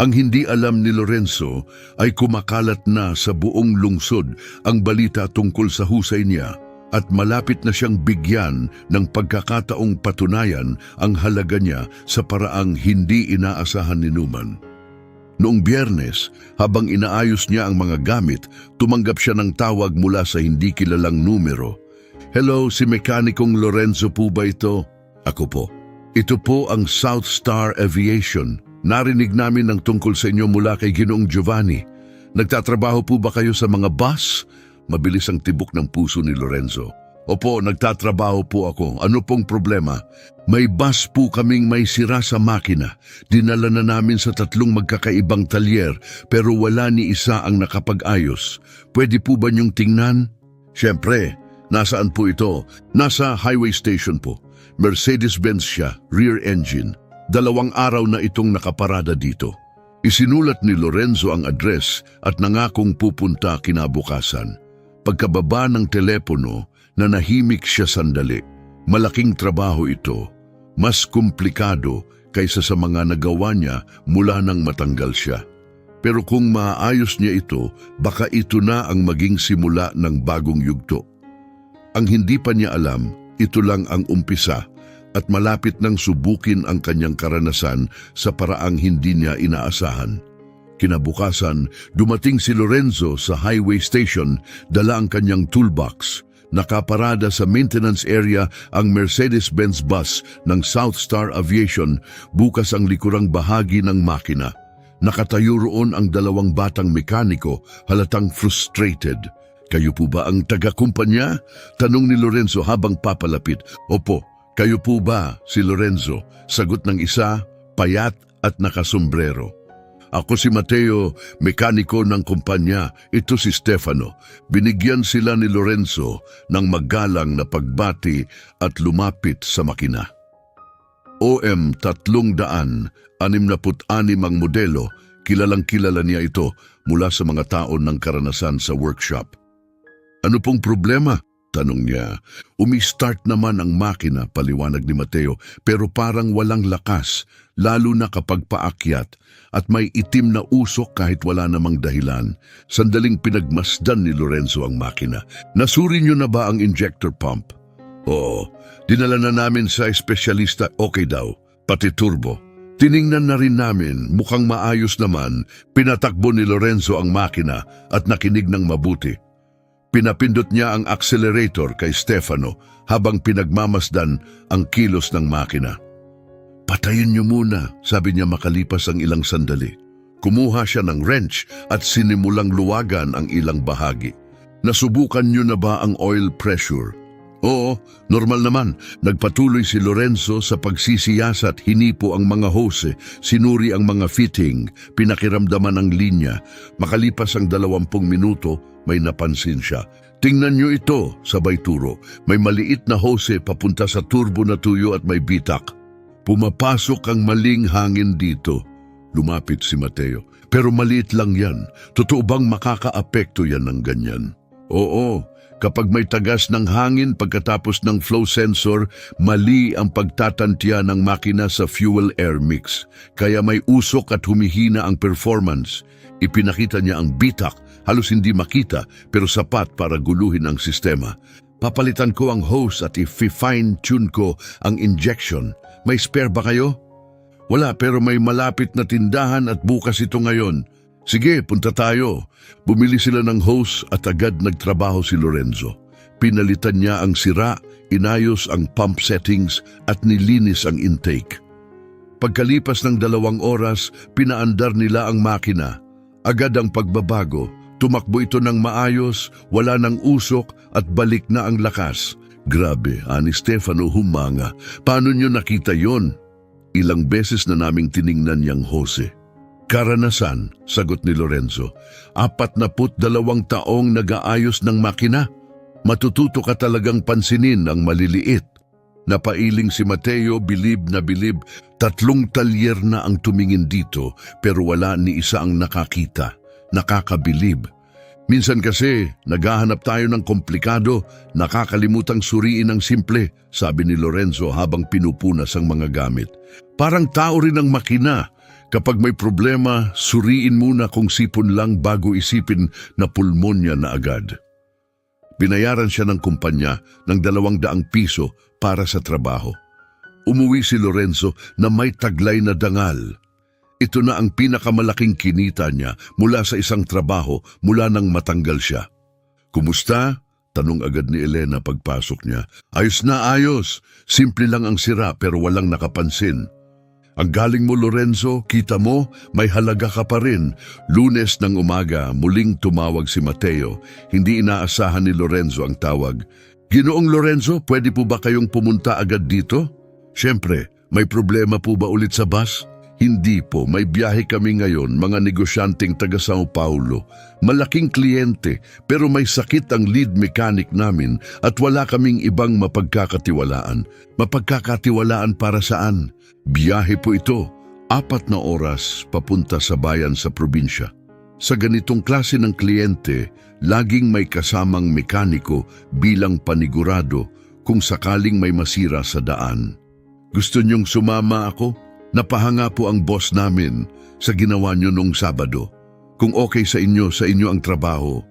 Ang hindi alam ni Lorenzo ay kumakalat na sa buong lungsod ang balita tungkol sa husay niya at malapit na siyang bigyan ng pagkakataong patunayan ang halaga niya sa paraang hindi inaasahan ni Numan. Noong Biyernes, habang inaayos niya ang mga gamit, tumanggap siya ng tawag mula sa hindi kilalang numero. "Hello, si Mekanikong Lorenzo po ba ito?" "Ako po." "Ito po ang South Star Aviation. Narinig namin ng tungkol sa inyo mula kay Ginoong Giovanni. Nagtatrabaho po ba kayo sa mga bus?" Mabilis ang tibok ng puso ni Lorenzo. "Opo, nagtatrabaho po ako. Ano pong problema?" "May bus po kaming may sira sa makina. Dinala na namin sa 3 magkakaibang talyer pero wala ni isa ang nakapag-ayos. Pwede po ba niyong tingnan?" "Siyempre. Nasaan po ito?" "Nasa highway station po. Mercedes-Benz siya, rear engine. 2 araw na itong nakaparada dito." Isinulat ni Lorenzo ang address at nangakong pupunta kinabukasan. Pagkababa ng telepono, nanahimik siya sandali. Malaking trabaho ito. Mas komplikado kaysa sa mga nagawa niya mula nang matanggal siya. Pero kung maayos niya ito, baka ito na ang maging simula ng bagong yugto. Ang hindi pa niya alam, ito lang ang umpisa at malapit nang subukin ang kanyang karanasan sa paraang hindi niya inaasahan. Kinabukasan, dumating si Lorenzo sa highway station, dala ang kanyang toolbox. Nakaparada sa maintenance area ang Mercedes-Benz bus ng South Star Aviation, bukas ang likurang bahagi ng makina. Nakatayo roon ang 2 batang mekaniko, halatang frustrated. "Kayo po ba ang taga-kumpanya?" tanong ni Lorenzo habang papalapit. "Opo, kayo po ba?" si Lorenzo, sagot ng isa, payat at nakasombrero. "Ako si Mateo, mekaniko ng kumpanya. Ito si Stefano." Binigyan sila ni Lorenzo ng magalang na pagbati at lumapit sa makina. OM 366 ang modelo. Kilalang-kilala niya ito mula sa mga taon ng karanasan sa workshop. "Ano pong problema?" tanong niya. "Umi-start naman ang makina," paliwanag ni Mateo, "pero parang walang lakas, lalo na kapag paakyat, at may itim na usok kahit wala namang dahilan." Sandaling pinagmasdan ni Lorenzo ang makina. "Nasuri niyo na ba ang injector pump?" "Oo, dinala na namin sa espesyalista." "Okay daw, pati turbo." "Tiningnan na rin namin, mukhang maayos naman." Pinatakbo ni Lorenzo ang makina at nakinig ng mabuti. Pinapindot niya ang accelerator kay Stefano habang pinagmamasdan ang kilos ng makina. "Patayin niyo muna," sabi niya makalipas ang ilang sandali. Kumuha siya ng wrench at sinimulang luwagan ang ilang bahagi. "Nasubukan niyo na ba ang oil pressure?" Oo, normal naman. Nagpatuloy si Lorenzo sa pagsisiyasat, hinipo ang mga hose, sinuri ang mga fitting, pinakiramdaman ang linya. Makalipas ang 20 minuto, may napansin siya. Tingnan niyo ito, sabay turo. May maliit na hose papunta sa turbo na tuyo at may bitak. Pumapasok ang maling hangin dito. Lumapit si Mateo. Pero maliit lang yan. Totoo bang makakaapekto yan ng ganyan? Oo. Kapag may tagas ng hangin pagkatapos ng flow sensor, mali ang pagtatantya ng makina sa fuel-air mix. Kaya may usok at humihina ang performance. Ipinakita niya ang bitak, halos hindi makita pero sapat para guluhin ang sistema. Papalitan ko ang hose at i-fine-tune ko ang injection. May spare ba kayo? Wala, pero may malapit na tindahan at bukas ito ngayon. Sige, punta tayo. Bumili sila ng hose at agad nagtrabaho si Lorenzo. Pinalitan niya ang sira, inayos ang pump settings at nilinis ang intake. Pagkalipas ng 2 oras, pinaandar nila ang makina. Agad ang pagbabago. Tumakbo ito ng maayos, wala ng usok at balik na ang lakas. Grabe, ani Stefano humanga. Paano niyo nakita yon? Ilang beses na naming tiningnan niyang hose. Karanasan, sagot ni Lorenzo. 42 taong nag-aayos ng makina. Matututo ka talagang pansinin ang maliliit. Napailing si Mateo, bilib na bilib. 3 talyer na ang tumingin dito pero wala ni isa ang nakakita. Nakakabilib. Minsan kasi, naghahanap tayo ng komplikado, nakakalimutang suriin ang simple, sabi ni Lorenzo habang pinupunas ang mga gamit. Parang tao rin ang makina. Kapag may problema, suriin muna kung sipon lang bago isipin na pulmonya na agad. Binayaran siya ng kumpanya ng 200 piso para sa trabaho. Umuwi si Lorenzo na may taglay na dangal. Ito na ang pinakamalaking kinita niya mula sa isang trabaho mula nang matanggal siya. Kumusta? Tanong agad ni Elena pagpasok niya. Ayos na ayos. Simple lang ang sira pero walang nakapansin. Ang galing mo Lorenzo, kita mo, may halaga ka pa rin. Lunes ng umaga, muling tumawag si Mateo. Hindi inaasahan ni Lorenzo ang tawag. Ginoong Lorenzo, pwede po ba kayong pumunta agad dito? Siyempre, may problema po ba ulit sa bus? Hindi po, may biyahe kami ngayon, mga negosyanteng taga Sao Paulo. Malaking kliyente, pero may sakit ang lead mechanic namin at wala kaming ibang mapagkakatiwalaan. Mapagkakatiwalaan para saan? Biyahe po ito, 4 na oras papunta sa bayan sa probinsya. Sa ganitong klase ng kliyente, laging may kasamang mekaniko bilang panigurado kung sakaling may masira sa daan. Gusto niyong sumama ako? Napahanga po ang boss namin sa ginawa niyo nung Sabado. Kung okay sa inyo ang trabaho.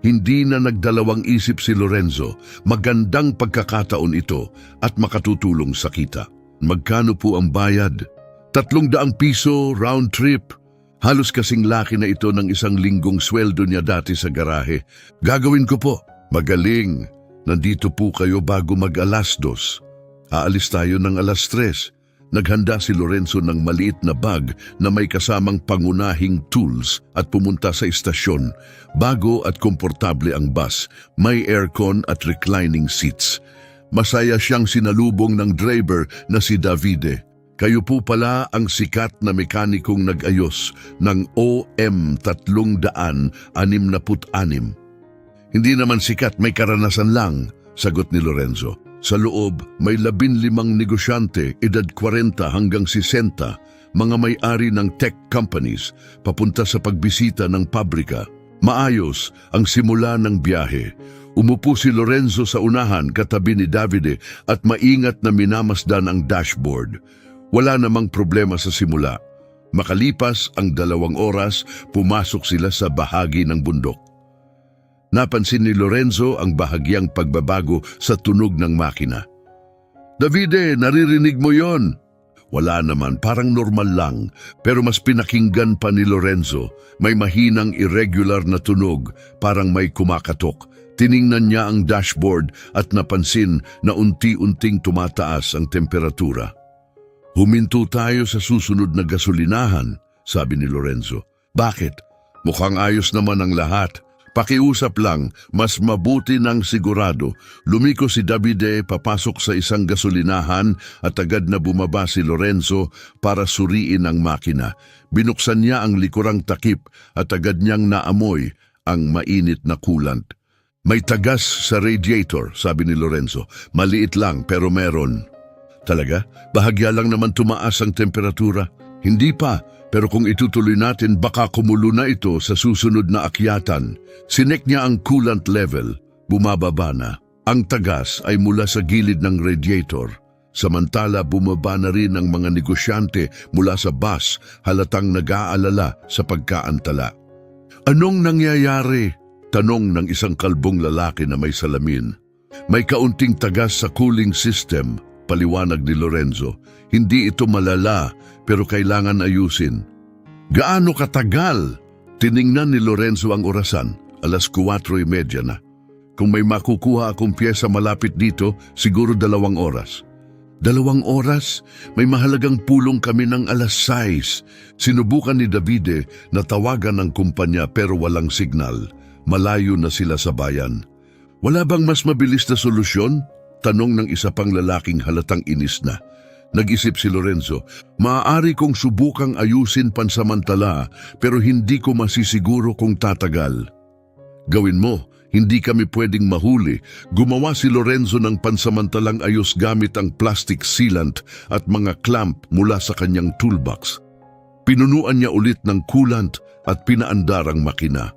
Hindi na nagdalawang isip si Lorenzo, magandang pagkakataon ito at makatutulong sa kita. Magkano po ang bayad? 300 piso round trip. Halos kasing laki na ito ng 1 linggong sweldo niya dati sa garahe. Gagawin ko po. Magaling. Nandito po kayo bago mag-2:00. Aalis tayo ng 3:00. Naghanda si Lorenzo ng maliit na bag na may kasamang pangunahing tools at pumunta sa istasyon. Bago at komportable ang bus. May aircon at reclining seats. Masaya siyang sinalubong ng driver na si Davide. Kayo po pala ang sikat na mekanikong nag-ayos ng OM 366. Hindi naman sikat, may karanasan lang, sagot ni Lorenzo. Sa loob, may 15 negosyante, edad 40 hanggang 60, mga may-ari ng tech companies, papunta sa pagbisita ng pabrika. Maayos ang simula ng biyahe. Umupo si Lorenzo sa unahan katabi ni Davide at maingat na minamasdan ang dashboard. Wala namang problema sa simula. Makalipas ang 2 oras, pumasok sila sa bahagi ng bundok. Napansin ni Lorenzo ang bahagyang pagbabago sa tunog ng makina. Davide, naririnig mo yon? Wala naman, parang normal lang. Pero mas pinakinggan pa ni Lorenzo. May mahinang irregular na tunog, parang may kumakatok. Tiningnan niya ang dashboard at napansin na unti-unting tumataas ang temperatura. Huminto tayo sa susunod na gasolinahan, sabi ni Lorenzo. Bakit? Mukhang ayos naman ang lahat. Pakiusap lang, mas mabuti ng sigurado. Lumiko si Davide papasok sa isang gasolinahan at agad na bumaba si Lorenzo para suriin ang makina. Binuksan niya ang likurang takip at agad niyang naamoy ang mainit na coolant. May tagas sa radiator, sabi ni Lorenzo. Maliit lang pero meron. Talaga? Bahagya lang naman tumaas ang temperatura. Hindi pa, pero kung itutuloy natin baka kumulo na ito sa susunod na akyatan. Sinek niya ang coolant level, bumababa na. Ang tagas ay mula sa gilid ng radiator. Samantala bumaba na rin ang mga negosyante mula sa bus, halatang nag-aalala sa pagkaantala. Anong nangyayari? Tanong ng isang kalbong lalaki na may salamin. May kaunting tagas sa cooling system, paliwanag ni Lorenzo. Hindi ito malala pero kailangan ayusin. Gaano katagal? Tiningnan ni Lorenzo ang orasan. 4:30 na. Kung may makukuha akong pyesa malapit dito, siguro 2 oras. 2 oras? May mahalagang pulong kami ng 6:00. Sinubukan ni Davide na tawagan ng kumpanya pero walang signal. Malayo na sila sa bayan. Wala bang mas mabilis na solusyon? Tanong ng isa pang lalaking halatang inis na. Nag-isip si Lorenzo, maaari kong subukang ayusin pansamantala pero hindi ko masisiguro kung tatagal. Gawin mo, hindi kami pwedeng mahuli. Gumawa si Lorenzo ng pansamantalang ayos gamit ang plastic sealant at mga clamp mula sa kanyang toolbox. Pinunuan niya ulit ng coolant at pinaandar ang makina.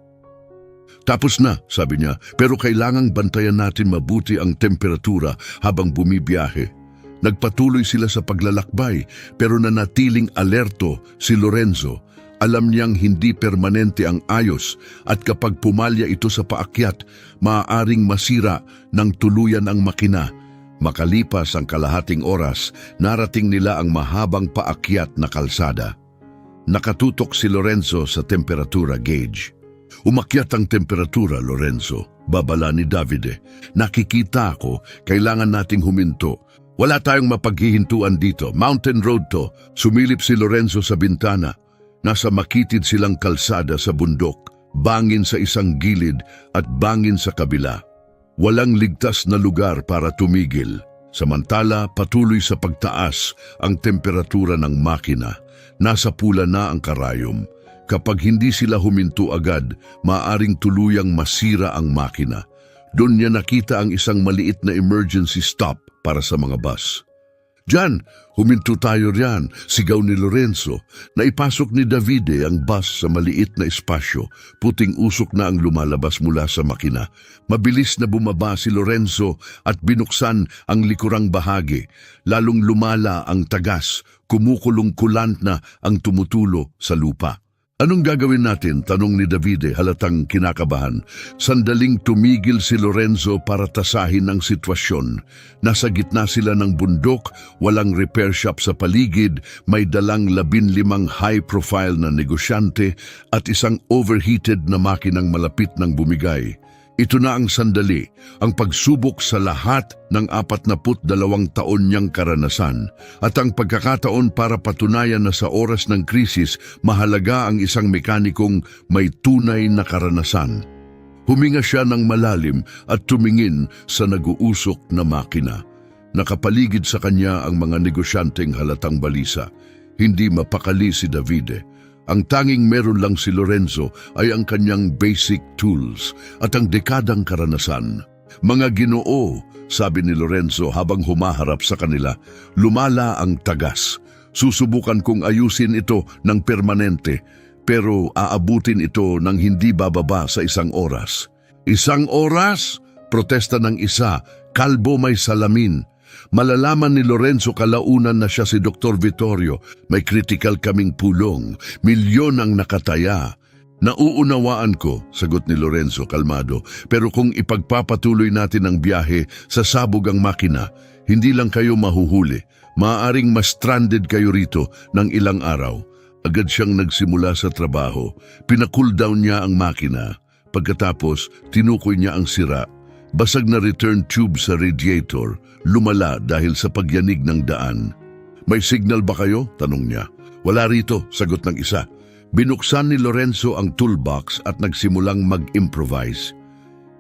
Tapos na, sabi niya, pero kailangang bantayan natin mabuti ang temperatura habang bumibiyahe. Nagpatuloy sila sa paglalakbay pero nanatiling alerto si Lorenzo. Alam niyang hindi permanente ang ayos at kapag pumalya ito sa paakyat, maaaring masira ng tuluyan ang makina. Makalipas ang kalahating oras, narating nila ang mahabang paakyat na kalsada. Nakatutok si Lorenzo sa temperatura gauge. Umakyat ang temperatura, Lorenzo. Babala ni Davide. Nakikita ko, kailangan nating huminto. Wala tayong mapaghihintuan dito. Mountain road to. Sumilip si Lorenzo sa bintana. Nasa makitid silang kalsada sa bundok. Bangin sa isang gilid at bangin sa kabila. Walang ligtas na lugar para tumigil. Samantala, patuloy sa pagtaas ang temperatura ng makina. Nasa pula na ang karayom. Kapag hindi sila huminto agad, maaaring tuluyang masira ang makina. Doon niya nakita ang isang maliit na emergency stop para sa mga bus. Diyan, huminto tayo riyan, sigaw ni Lorenzo. Naipasok ni Davide ang bus sa maliit na espasyo. Puting usok na ang lumalabas mula sa makina. Mabilis na bumaba si Lorenzo at binuksan ang likurang bahagi. Lalong lumala ang tagas, kumukulong kulant na ang tumutulo sa lupa. Anong gagawin natin? Tanong ni Davide halatang kinakabahan. Sandaling tumigil si Lorenzo para tasahin ang sitwasyon. Nasa gitna sila ng bundok, walang repair shop sa paligid, may dalang 15 high-profile na negosyante at isang overheated na makinang malapit ng bumigay. Ito na ang sandali, ang pagsubok sa lahat ng 42 taon niyang karanasan at ang pagkakataon para patunayan na sa oras ng krisis mahalaga ang isang mekanikong may tunay na karanasan. Huminga siya ng malalim at tumingin sa nag-uusok na makina. Nakapaligid sa kanya ang mga negosyanteng halatang balisa. Hindi mapakali si Davide. Ang tanging meron lang si Lorenzo ay ang kanyang basic tools at ang dekadang karanasan. Mga Ginoo, sabi ni Lorenzo habang humaharap sa kanila, lumala ang tagas. Susubukan kong ayusin ito ng permanente, pero aabutin ito ng hindi bababa sa 1 oras. 1 oras? Protesta ng isa, kalbo may salamin. Malalaman ni Lorenzo kalaunan na siya si Dr. Vittorio. May critical kaming pulong. Milyon ang nakataya. Nauunawaan ko, sagot ni Lorenzo kalmado. Pero kung ipagpapatuloy natin ang biyahe, sasabog ang makina. Hindi lang kayo mahuhuli. Maaaring ma-stranded kayo rito ng ilang araw. Agad siyang nagsimula sa trabaho. Pina-cool down niya ang makina. Pagkatapos, tinukoy niya ang sira. Basag na return tube sa radiator, lumala dahil sa pagyanig ng daan. May signal ba kayo? Tanong niya. Wala rito, sagot ng isa. Binuksan ni Lorenzo ang toolbox at nagsimulang mag-improvise.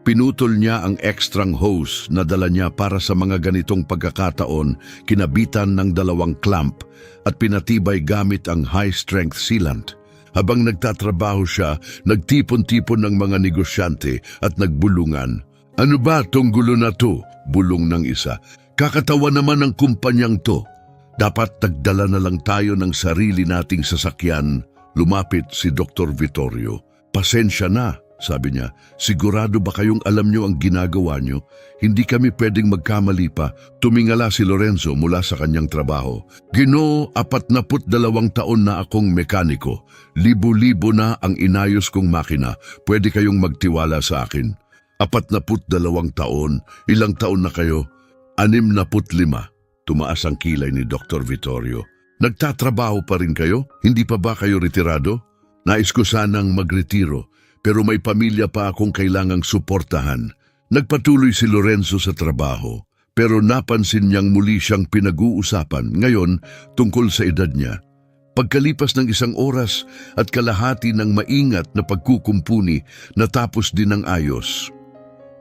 Pinutol niya ang extrang hose na dala niya para sa mga ganitong pagkakataon, kinabitan ng 2 clamp at pinatibay gamit ang high-strength sealant. Habang nagtatrabaho siya, nagtipon-tipon ng mga negosyante at nagbulungan. "Ano ba tong gulo na to?" bulong ng isa. "Kakatawa naman ng kumpanyang to. Dapat nagdala na lang tayo ng sarili nating sasakyan." Lumapit si Dr. Vittorio. "Pasensya na," sabi niya. "Sigurado ba kayong alam niyo ang ginagawa niyo? Hindi kami pwedeng magkamali pa." Tumingala si Lorenzo mula sa kanyang trabaho. "Ginoo, 42 taon na akong mekaniko. Libo-libo na ang inayos kong makina. Pwede kayong magtiwala sa akin." 42 taon? Ilang taon na kayo? 65. Tumaas ang kilay ni Dr. Vittorio. "Nagtatrabaho pa rin kayo? Hindi pa ba kayo retirado?" "Nais ko sanang magretiro, pero may pamilya pa akong kailangang suportahan." Nagpatuloy si Lorenzo sa trabaho, pero napansin niyang muli siyang pinag-uusapan ngayon tungkol sa edad niya. Pagkalipas ng 1 oras at kalahati ng maingat na pagkukumpuni, natapos din ang ayos.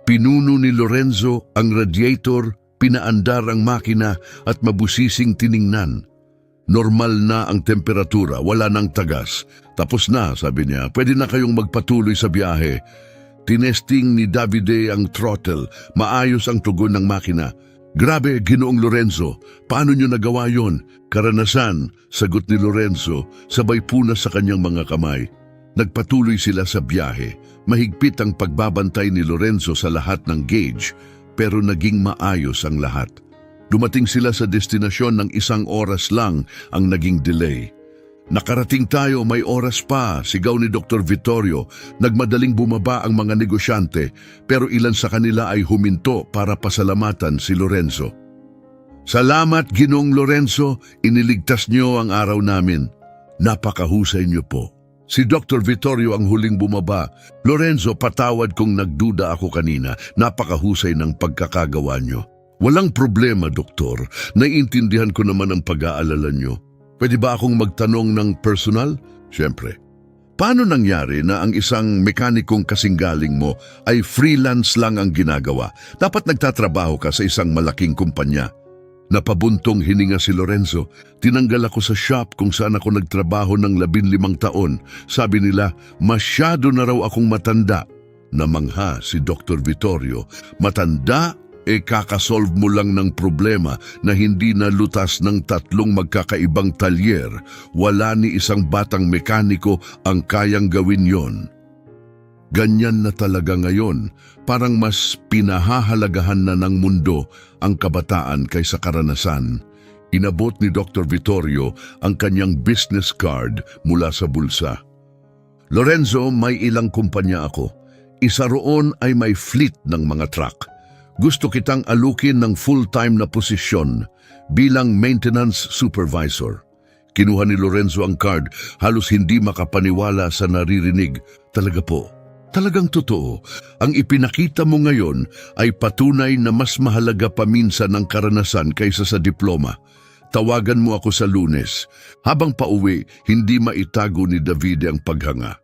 Pinuno ni Lorenzo ang radiator, pinaandar ang makina at mabusising tiningnan. Normal na ang temperatura, wala nang tagas. "Tapos na," sabi niya. "Pwede na kayong magpatuloy sa biyahe." Tinesting ni Davide ang throttle, maayos ang tugon ng makina. "Grabe, Ginoong Lorenzo, paano niyo nagawa yon?" "Karanasan," sagot ni Lorenzo, sabay punas sa kanyang mga kamay. Nagpatuloy sila sa biyahe. Mahigpit ang pagbabantay ni Lorenzo sa lahat ng gauge, pero naging maayos ang lahat. Dumating sila sa destinasyon ng 1 oras lang ang naging delay. "Nakarating tayo, may oras pa," sigaw ni Dr. Vittorio. Nagmadaling bumaba ang mga negosyante, pero ilan sa kanila ay huminto para pasalamatan si Lorenzo. "Salamat, Ginoong Lorenzo, iniligtas niyo ang araw namin." "Napakahusay niyo po." Si Dr. Vittorio ang huling bumaba. "Lorenzo, patawad kung nagduda ako kanina. Napakahusay ng pagkakagawa niyo." "Walang problema, Doktor. Naiintindihan ko naman ang pag-aalala niyo. Pwede ba akong magtanong ng personal?" "Siyempre." "Paano nangyari na ang isang mekanikong kasinggaling mo ay freelance lang ang ginagawa? Dapat nagtatrabaho ka sa isang malaking kumpanya." Napabuntong hininga si Lorenzo. "Tinanggal ako sa shop kung saan ako nagtrabaho ng 15 taon. Sabi nila, masyado na raw akong matanda." Namangha si Dr. Vittorio. "Matanda? Kakasolve mo lang ng problema na hindi nalutas ng 3 magkakaibang talyer. Wala ni isang batang mekaniko ang kayang gawin yon." Ganyan na talaga ngayon. Parang mas pinahahalagahan na ng mundo ang kabataan kaysa karanasan. Inabot ni Dr. Vittorio ang kanyang business card mula sa bulsa. "Lorenzo, may ilang kumpanya ako. Isa roon ay may fleet ng mga truck. Gusto kitang alukin ng full-time na posisyon bilang maintenance supervisor." Kinuha ni Lorenzo ang card, halos hindi makapaniwala sa naririnig. "Talaga po? Talagang totoo? Ang ipinakita mo ngayon ay patunay na mas mahalaga pa minsan ang karanasan kaysa sa diploma. Tawagan mo ako sa Lunes." Habang pauwi, hindi maitago ni Davide ang paghanga.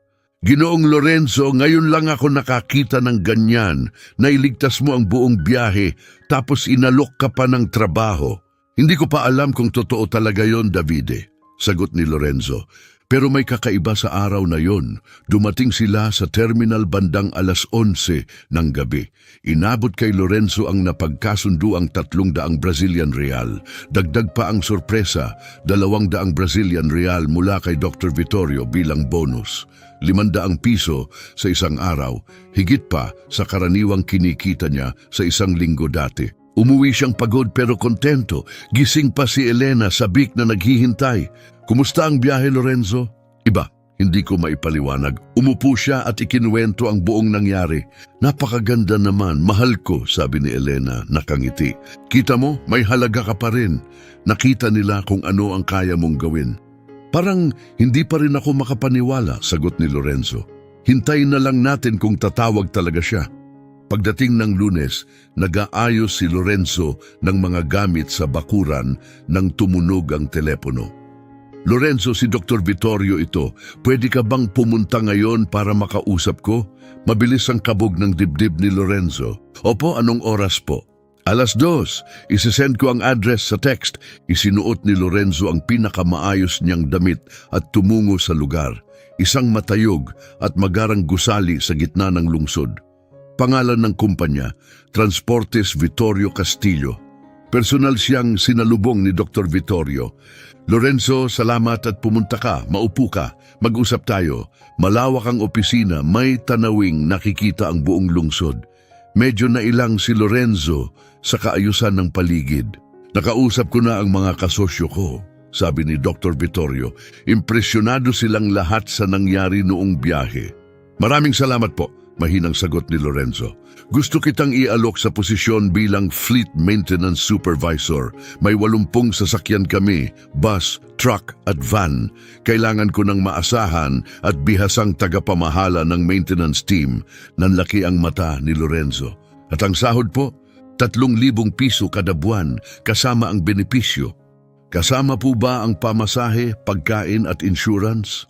"Ginoong Lorenzo, ngayon lang ako nakakita ng ganyan. Nailigtas mo ang buong biyahe, tapos inalok ka pa ng trabaho." "Hindi ko pa alam kung totoo talaga yon, Davide," sagot ni Lorenzo. "Pero may kakaiba sa araw na yon. Dumating sila sa terminal bandang 11:00 ng gabi. Inabot kay Lorenzo ang napagkasunduang 300 Brazilian real. Dagdag pa ang sorpresa, 200 Brazilian real mula kay Dr. Vittorio bilang bonus. 500 piso sa isang araw, higit pa sa karaniwang kinikita niya sa isang linggo dati. Umuwi siyang pagod pero kontento. Gising pa si Elena, sabik na naghihintay. "Kumusta ang biyahe, Lorenzo?" "Iba, hindi ko maipaliwanag." Umupo siya at ikinuwento ang buong nangyari. "Napakaganda naman, mahal ko," sabi ni Elena, nakangiti. "Kita mo, may halaga ka pa rin. Nakita nila kung ano ang kaya mong gawin." "Parang hindi pa rin ako makapaniwala," sagot ni Lorenzo. "Hintayin na lang natin kung tatawag talaga siya." Pagdating ng Lunes, nag-aayos si Lorenzo ng mga gamit sa bakuran nang tumunog ang telepono. Lorenzo, si Dr. Vittorio ito. Pwede ka bang pumunta ngayon para makausap ko? Mabilis ang kabog ng dibdib ni Lorenzo. Opo, anong oras po? 2:00. Isesend ko ang address sa text. Isinuot ni Lorenzo ang pinakamaayos niyang damit at tumungo sa lugar. Isang matayog at magarang gusali sa gitna ng lungsod. Pangalan ng kumpanya, Transportes Vittorio Castillo. Personal siyang sinalubong ni Dr. Vittorio. Lorenzo, salamat at pumunta ka. Maupo ka. Mag-usap tayo. Malawak ang opisina, may tanawing nakikita ang buong lungsod. Medyo nailang si Lorenzo sa kaayusan ng paligid. Nakausap ko na ang mga kasosyo ko, sabi ni Dr. Vittorio. Impresyonado silang lahat sa nangyari noong biyahe. Maraming salamat po, mahinang sagot ni Lorenzo. Gusto kitang ialok sa posisyon bilang Fleet Maintenance Supervisor. May 80 sasakyan kami, bus, truck at van. Kailangan ko ng maasahan at bihasang tagapamahala ng maintenance team. Nanlaki ang mata ni Lorenzo. At ang sahod po, 3,000 piso kada buwan kasama ang benepisyo. Kasama po ba ang pamasahe, pagkain at insurance?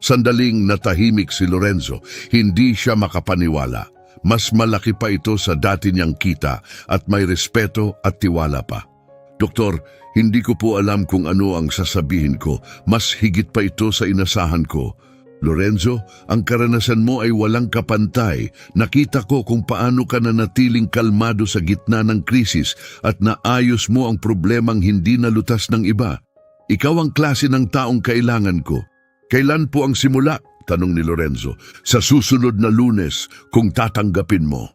Sandaling natahimik si Lorenzo. Hindi siya makapaniwala. Mas malaki pa ito sa dati niyang kita at may respeto at tiwala pa. Doktor, hindi ko po alam kung ano ang sasabihin ko. Mas higit pa ito sa inasahan ko. Lorenzo, ang karanasan mo ay walang kapantay. Nakita ko kung paano ka nanatiling kalmado sa gitna ng krisis at naayos mo ang problemang hindi nalutas ng iba. Ikaw ang klase ng taong kailangan ko. Kailan po ang simula? Tanong ni Lorenzo. Sa susunod na Lunes, kung tatanggapin mo.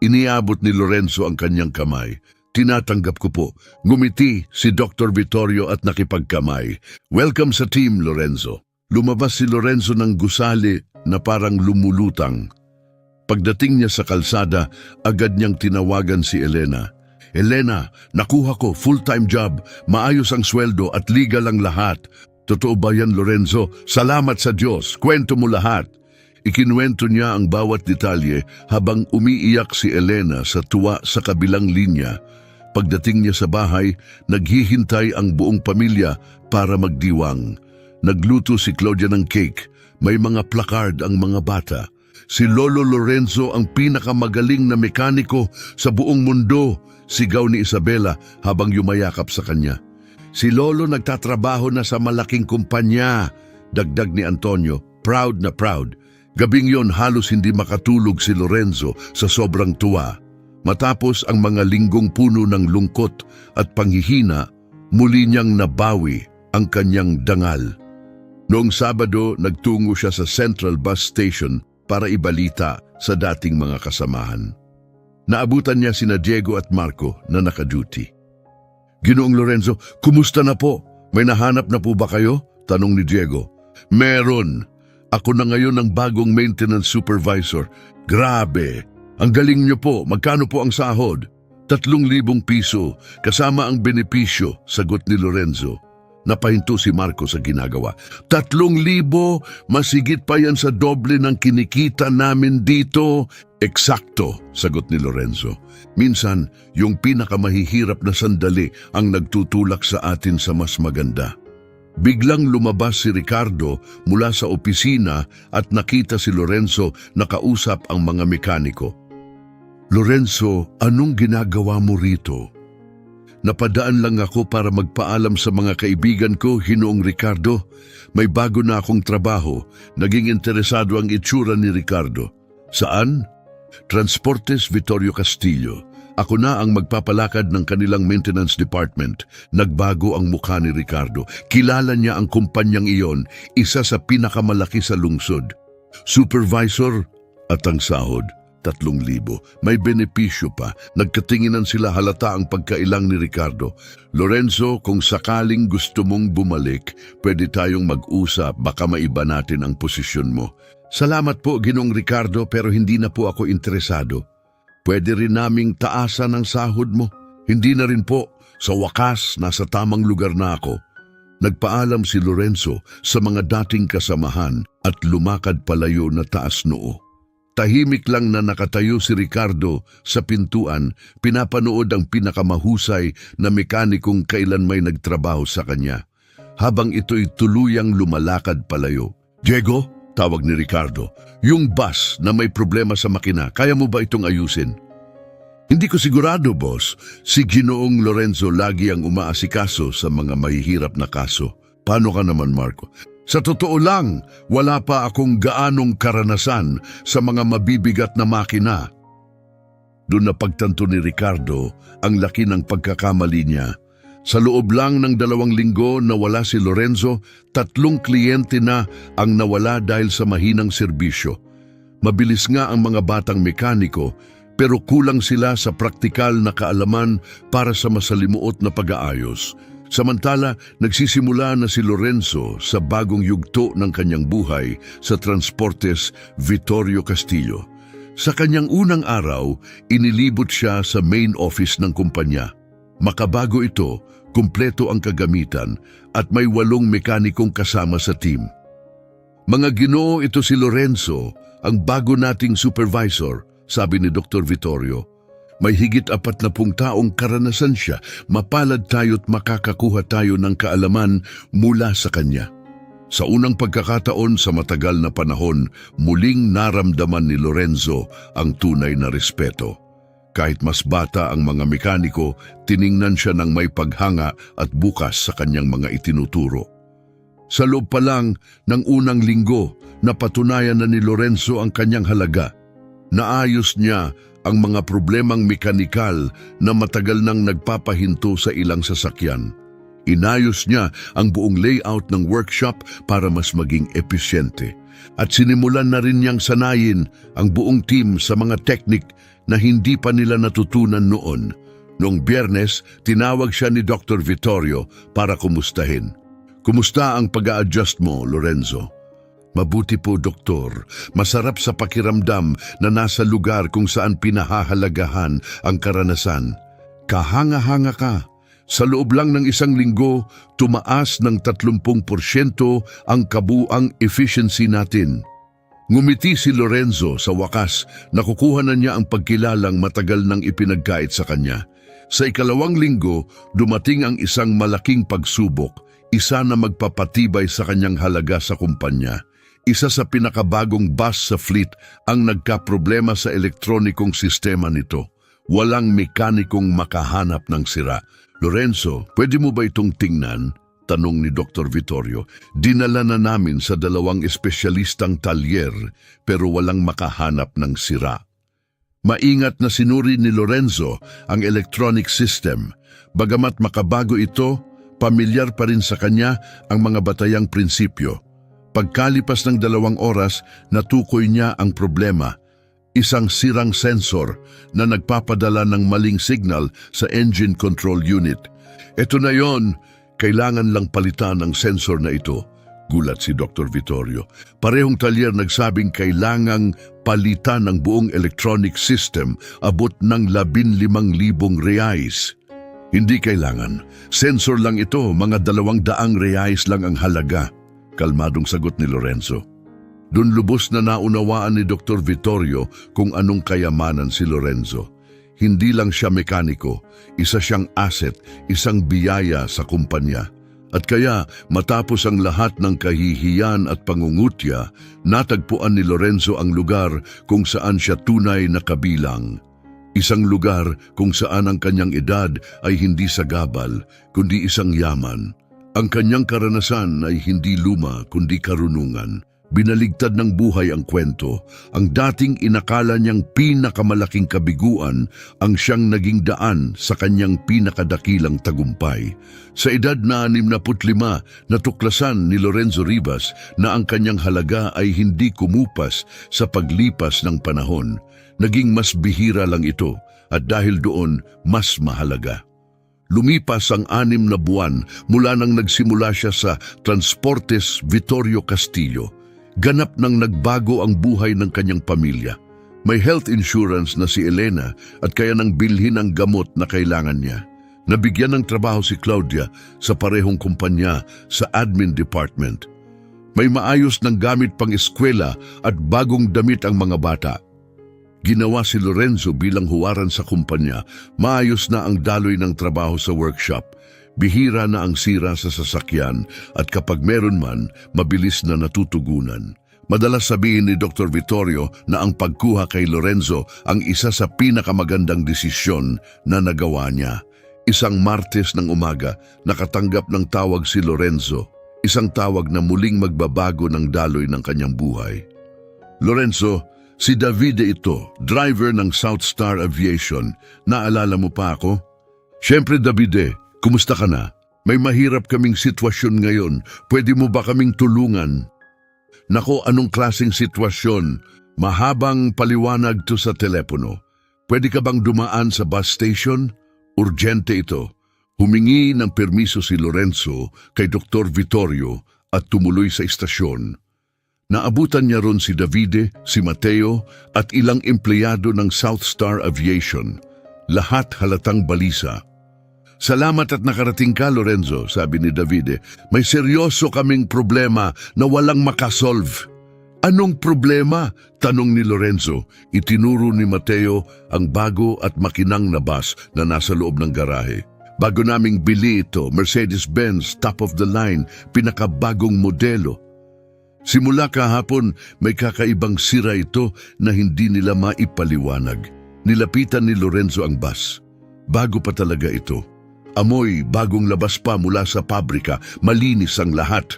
Iniabot ni Lorenzo ang kanyang kamay. Tinatanggap ko po. Ngumiti si Dr. Vittorio at nakipagkamay. Welcome sa team, Lorenzo. Lumabas si Lorenzo ng gusali na parang lumulutang. Pagdating niya sa kalsada, agad niyang tinawagan si Elena. Elena, nakuha ko, full-time job, maayos ang sweldo at legal ang lahat. Totoo ba yan, Lorenzo? Salamat sa Diyos. Kwento mo lahat. Ikinuwento niya ang bawat detalye habang umiiyak si Elena sa tuwa sa kabilang linya. Pagdating niya sa bahay, naghihintay ang buong pamilya para magdiwang. Nagluto si Claudia ng cake. May mga placard ang mga bata. Si Lolo Lorenzo ang pinakamagaling na mekaniko sa buong mundo, sigaw ni Isabela habang yumayakap sa kanya. Si Lolo nagtatrabaho na sa malaking kumpanya, dagdag ni Antonio, proud na proud. Gabing yon halos hindi makatulog si Lorenzo sa sobrang tuwa. Matapos ang mga linggong puno ng lungkot at panghihina, muli niyang nabawi ang kanyang dangal. Noong Sabado, nagtungo siya sa Central Bus Station para ibalita sa dating mga kasamahan. Naabutan niya sina Diego at Marco na nakaduty. Ginoong Lorenzo, kumusta na po? May nahanap na po ba kayo? Tanong ni Diego. Meron. Ako na ngayon ang bagong maintenance supervisor. Grabe. Ang galing niyo po. Magkano po ang sahod? 3,000 piso. Kasama ang benepisyo, sagot ni Lorenzo. Napahinto si Marco sa ginagawa. 3,000? Masigit pa yan sa doble ng kinikita namin dito. Eksakto, sagot ni Lorenzo. Minsan, yung pinakamahihirap na sandali ang nagtutulak sa atin sa mas maganda. Biglang lumabas si Ricardo mula sa opisina at nakita si Lorenzo nakausap ang mga mekaniko. Lorenzo, anong ginagawa mo rito? Napadaan lang ako para magpaalam sa mga kaibigan ko, Ginoong Ricardo. May bago na akong trabaho. Naging interesado ang itsura ni Ricardo. Saan? Transportes Vittorio Castillo. Ako na ang magpapalakad ng kanilang maintenance department. Nagbago ang mukha ni Ricardo. Kilala niya ang kumpanyang iyon, isa sa pinakamalaki sa lungsod. Supervisor at ang sahod. 3,000. May benepisyo pa. Nagkatinginan sila, halata ang pagkailang ni Ricardo. Lorenzo, kung sakaling gusto mong bumalik, pwede tayong mag-usap, baka maiba natin ang posisyon mo. Salamat po, Ginoong Ricardo, pero hindi na po ako interesado. Pwede rin naming taasan ang sahod mo. Hindi na rin po. Sa wakas, nasa tamang lugar na ako. Nagpaalam si Lorenzo sa mga dating kasamahan at lumakad palayo na taas noo. Tahimik lang na nakatayo si Ricardo sa pintuan, pinapanood ang pinakamahusay na mekanikong kailan may nagtrabaho sa kanya. habang ito'y tuluyang lumalakad palayo. Diego, tawag ni Ricardo, yung bus na may problema sa makina, kaya mo ba itong ayusin? Hindi ko sigurado, boss. Si Ginoong Lorenzo lagi ang umaasikaso sa mga mahihirap na kaso. Paano ka naman, Marco? Sa totoo lang, wala pa akong gaanong karanasan sa mga mabibigat na makina. Doon na pagtanto ni Ricardo ang laki ng pagkakamali niya. Sa loob lang ng 2 linggo nawala si Lorenzo, 3 kliyente na ang nawala dahil sa mahinang serbisyo. Mabilis nga ang mga batang mekaniko, pero kulang sila sa praktikal na kaalaman para sa masalimuot na pag-aayos. Samantala, nagsisimula na si Lorenzo sa bagong yugto ng kanyang buhay sa Transportes Vittorio Castillo. Sa kanyang unang araw, inilibot siya sa main office ng kumpanya. Makabago ito, kumpleto ang kagamitan at may 8 mekanikong kasama sa team. Mga Ginoo, ito si Lorenzo, ang bago nating supervisor, sabi ni Dr. Vittorio. May higit 40 taong karanasan siya, mapalad tayo't makakakuha tayo ng kaalaman mula sa kanya. Sa unang pagkakataon sa matagal na panahon, muling naramdaman ni Lorenzo ang tunay na respeto. Kahit mas bata ang mga mekaniko, tiningnan siya ng may paghanga at bukas sa kanyang mga itinuturo. Sa loob pa lang ng unang linggo, napatunayan na ni Lorenzo ang kanyang halaga. Naayos niya ang mga problemang mekanikal na matagal nang nagpapahinto sa ilang sasakyan. Inayos niya ang buong layout ng workshop para mas maging episyente. At sinimulan na rin niyang sanayin ang buong team sa mga teknik na hindi pa nila natutunan noon. Noong Biyernes, tinawag siya ni Dr. Vittorio para kumustahin. Kumusta ang pag-a-adjust mo, Lorenzo? Mabuti po, Doktor. Masarap sa pakiramdam na nasa lugar kung saan pinahahalagahan ang karanasan. Kahanga-hanga ka. Sa loob lang ng 1 linggo, tumaas ng 30% ang kabuang efficiency natin. Ngumiti si Lorenzo sa wakas, nakukuha na niya ang pagkilalang matagal nang ipinagkait sa kanya. Sa 2 linggo, dumating ang isang malaking pagsubok, isa na magpapatibay sa kanyang halaga sa kumpanya. Isa sa pinakabagong bus sa fleet ang nagkaproblema sa elektronikong sistema nito. Walang mekanikong makahanap ng sira. Lorenzo, pwede mo ba itong tingnan? Tanong ni Dr. Vittorio. Dinala na namin sa 2 espesyalistang talyer pero walang makahanap ng sira. Maingat na sinuri ni Lorenzo ang electronic system. Bagamat makabago ito, pamilyar pa rin sa kanya ang mga batayang prinsipyo. Pagkalipas ng 2 oras, natukoy niya ang problema. Isang sirang sensor na nagpapadala ng maling signal sa engine control unit. Ito na yon, kailangan lang palitan ang sensor na ito. Gulat si Dr. Vittorio. Parehong talyer nagsabing kailangang palitan ang buong electronic system, abot ng 15,000 reais. Hindi kailangan. Sensor lang ito, mga 200 reais lang ang halaga. Kalmadong sagot ni Lorenzo. Doon lubos na naunawaan ni Dr. Vittorio kung anong kayamanan si Lorenzo. Hindi lang siya mekaniko, isa siyang asset, isang biyaya sa kumpanya. At kaya matapos ang lahat ng kahihiyan at pangungutya, natagpuan ni Lorenzo ang lugar kung saan siya tunay na kabilang. Isang lugar kung saan ang kanyang edad ay hindi sagabal, kundi isang yaman. Ang kanyang karanasan ay hindi luma kundi karunungan. Binaligtad ng buhay ang kwento. Ang dating inakala niyang pinakamalaking kabiguan ang siyang naging daan sa kanyang pinakadakilang tagumpay. Sa edad na 65, natuklasan ni Lorenzo Rivas na ang kanyang halaga ay hindi kumupas sa paglipas ng panahon. Naging mas bihira lang ito at dahil doon mas mahalaga. Lumipas ang 6 na buwan mula nang nagsimula siya sa Transportes Vittorio Castillo. Ganap nang nagbago ang buhay ng kanyang pamilya. May health insurance na si Elena at kaya nang bilhin ang gamot na kailangan niya. Nabigyan ng trabaho si Claudia sa parehong kumpanya sa admin department. May maayos ng gamit pang eskwela at bagong damit ang mga bata. Ginawa si Lorenzo bilang huwaran sa kumpanya, maayos na ang daloy ng trabaho sa workshop. Bihira na ang sira sa sasakyan at kapag meron man, mabilis na natutugunan. Madalas sabihin ni Dr. Vittorio na ang pagkuha kay Lorenzo ang isa sa pinakamagandang desisyon na nagawa niya. Isang Martes ng umaga, nakatanggap ng tawag si Lorenzo. Isang tawag na muling magbabago ng daloy ng kanyang buhay. Lorenzo, si Davide ito, driver ng South Star Aviation. Naalala mo pa ako? Siyempre Davide, kumusta ka na? May mahirap kaming sitwasyon ngayon. Pwede mo ba kaming tulungan? Nako, anong klaseng sitwasyon? Mahabang paliwanag to sa telepono. Pwede ka bang dumaan sa bus station? Urgente ito. Humingi ng permiso si Lorenzo kay Dr. Vittorio at tumuloy sa istasyon. Naabutan niya ron si Davide, si Mateo at ilang empleyado ng South Star Aviation. Lahat halatang balisa. Salamat at nakarating ka, Lorenzo, sabi ni Davide. May seryoso kaming problema na walang makasolve. Anong problema? Tanong ni Lorenzo. Itinuro ni Mateo ang bago at makinang na bus na nasa loob ng garahe. Bago naming bili ito, Mercedes-Benz, top of the line, pinakabagong modelo. Simula kahapon, may kakaibang sira ito na hindi nila maipaliwanag. Nilapitan ni Lorenzo ang bus. Bago pa talaga ito. Amoy, bagong labas pa mula sa pabrika, malinis ang lahat.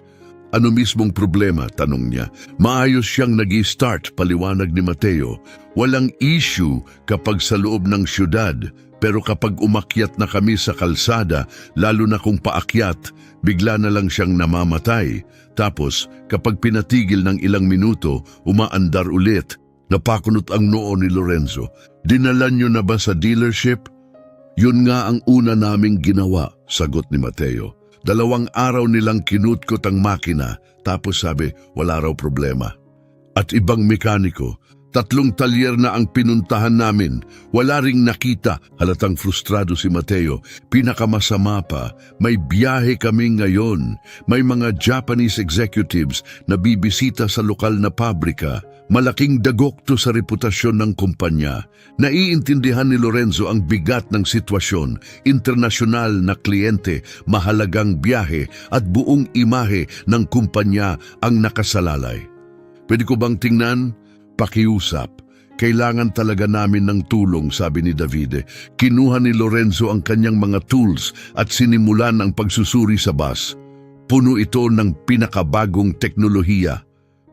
Ano mismong problema? Tanong niya. Maayos siyang nag-i-start, paliwanag ni Mateo. Walang issue kapag sa loob ng syudad. Pero kapag umakyat na kami sa kalsada, lalo na kung paakyat, bigla na lang siyang namamatay. Tapos, kapag pinatigil ng ilang minuto, umaandar ulit. Napakunot ang noo ni Lorenzo. Dinala niyo na ba sa dealership? Yun nga ang una naming ginawa, sagot ni Mateo. 2 araw nilang kinutkot ang makina, tapos sabi, wala raw problema. At ibang mekaniko, 3 talyer na ang pinuntahan namin. Wala ring nakita. Halatang frustrado si Mateo. Pinakamasama pa, may biyahe kami ngayon. May mga Japanese executives na bibisita sa lokal na pabrika. Malaking dagok to sa reputasyon ng kumpanya. Naiintindihan ni Lorenzo ang bigat ng sitwasyon. Internasyonal na kliyente, mahalagang biyahe at buong imahe ng kumpanya ang nakasalalay. Pwede ko bang tingnan? Pakiusap. Kailangan talaga namin ng tulong, sabi ni Davide. Kinuha ni Lorenzo ang kanyang mga tools at sinimulan ang pagsusuri sa bus. Puno ito ng pinakabagong teknolohiya,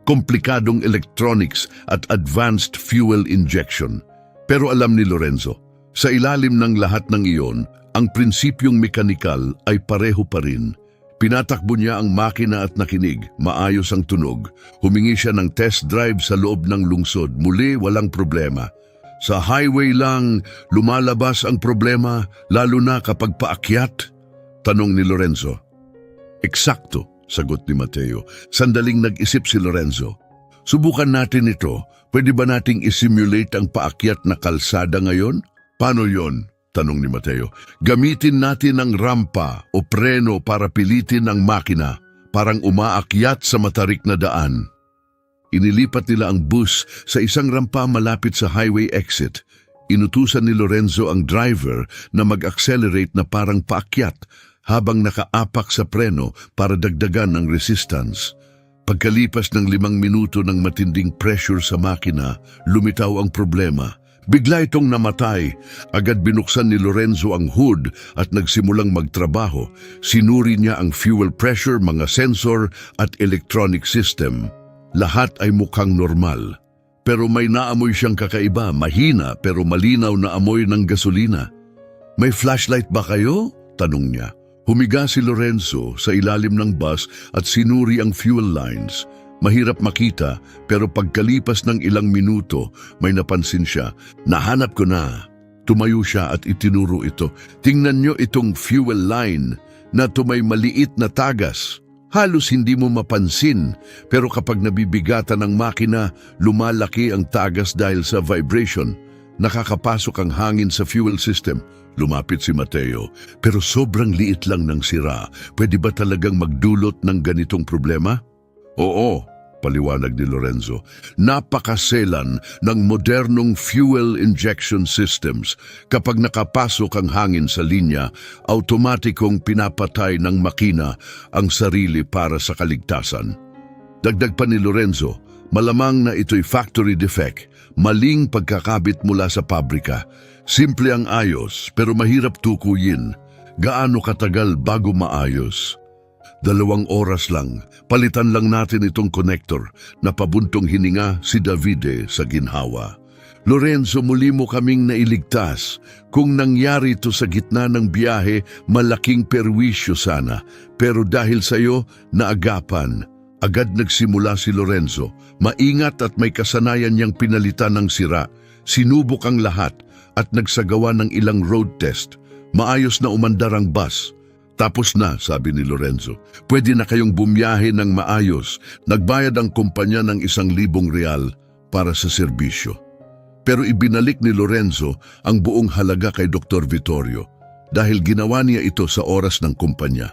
komplikadong electronics at advanced fuel injection. Pero alam ni Lorenzo, sa ilalim ng lahat ng iyon, ang prinsipyong mekanikal ay pareho pa rin. Pinatakbo niya ang makina at nakinig, maayos ang tunog. Humingi siya ng test drive sa loob ng lungsod, muli walang problema. Sa highway lang, lumalabas ang problema, lalo na kapag paakyat? Tanong ni Lorenzo. Eksakto, sagot ni Mateo. Sandaling nag-isip si Lorenzo. Subukan natin ito. Pwede ba nating isimulate ang paakyat na kalsada ngayon? Paano yon? Tanong ni Mateo. Gamitin natin ang rampa o preno para pilitin ang makina, parang umaakyat sa matarik na daan. Inilipat nila ang bus sa isang rampa malapit sa highway exit. Inutusan ni Lorenzo ang driver na mag-accelerate na parang paakyat habang nakaapak sa preno para dagdagan ang resistance. Pagkalipas ng 5 minuto ng matinding pressure sa makina, lumitaw ang problema. Bigla itong namatay. Agad binuksan ni Lorenzo ang hood at nagsimulang magtrabaho. Sinuri niya ang fuel pressure, mga sensor at electronic system. Lahat ay mukhang normal. Pero may naamoy siyang kakaiba, mahina pero malinaw na amoy ng gasolina. May flashlight ba kayo? Tanong niya. Humiga si Lorenzo sa ilalim ng bus at sinuri ang fuel lines. Mahirap makita pero pagkalipas ng ilang minuto may napansin siya. Nahanap ko na. Tumayo siya at itinuro ito. Tingnan niyo itong fuel line na to may maliit na tagas. Halos hindi mo mapansin pero kapag nabibigatan ng makina, lumalaki ang tagas dahil sa vibration. Nakakapasok ang hangin sa fuel system. Lumapit si Mateo. Pero sobrang liit lang ng sira. Pwede ba talagang magdulot ng ganitong problema? Oo. paliwanag ni Lorenzo. Napakaselan ng modernong fuel injection systems. Kapag nakapasok ang hangin sa linya, automatikong pinapatay ng makina ang sarili para sa kaligtasan. Dagdag pa ni Lorenzo, malamang na ito'y factory defect, maling pagkakabit mula sa pabrika. Simple ang ayos pero mahirap tukuyin. Gaano katagal bago maayos? 2 oras lang, palitan lang natin itong connector na pabuntong hininga si Davide sa ginhawa. Lorenzo, muli mo kaming nailigtas. Kung nangyari ito sa gitna ng biyahe, malaking perwisyo sana. Pero dahil sa iyo, naagapan. Agad nagsimula si Lorenzo. Maingat at may kasanayan niyang pinalitan ng sira. Sinubok ang lahat at nagsagawa ng ilang road test. Maayos na umandar ang bus. Tapos na, sabi ni Lorenzo. Pwede na kayong bumiyahe ng maayos. Nagbayad ang kumpanya ng 1,000 real para sa serbisyo. Pero ibinalik ni Lorenzo ang buong halaga kay Dr. Vittorio dahil ginawa niya ito sa oras ng kumpanya.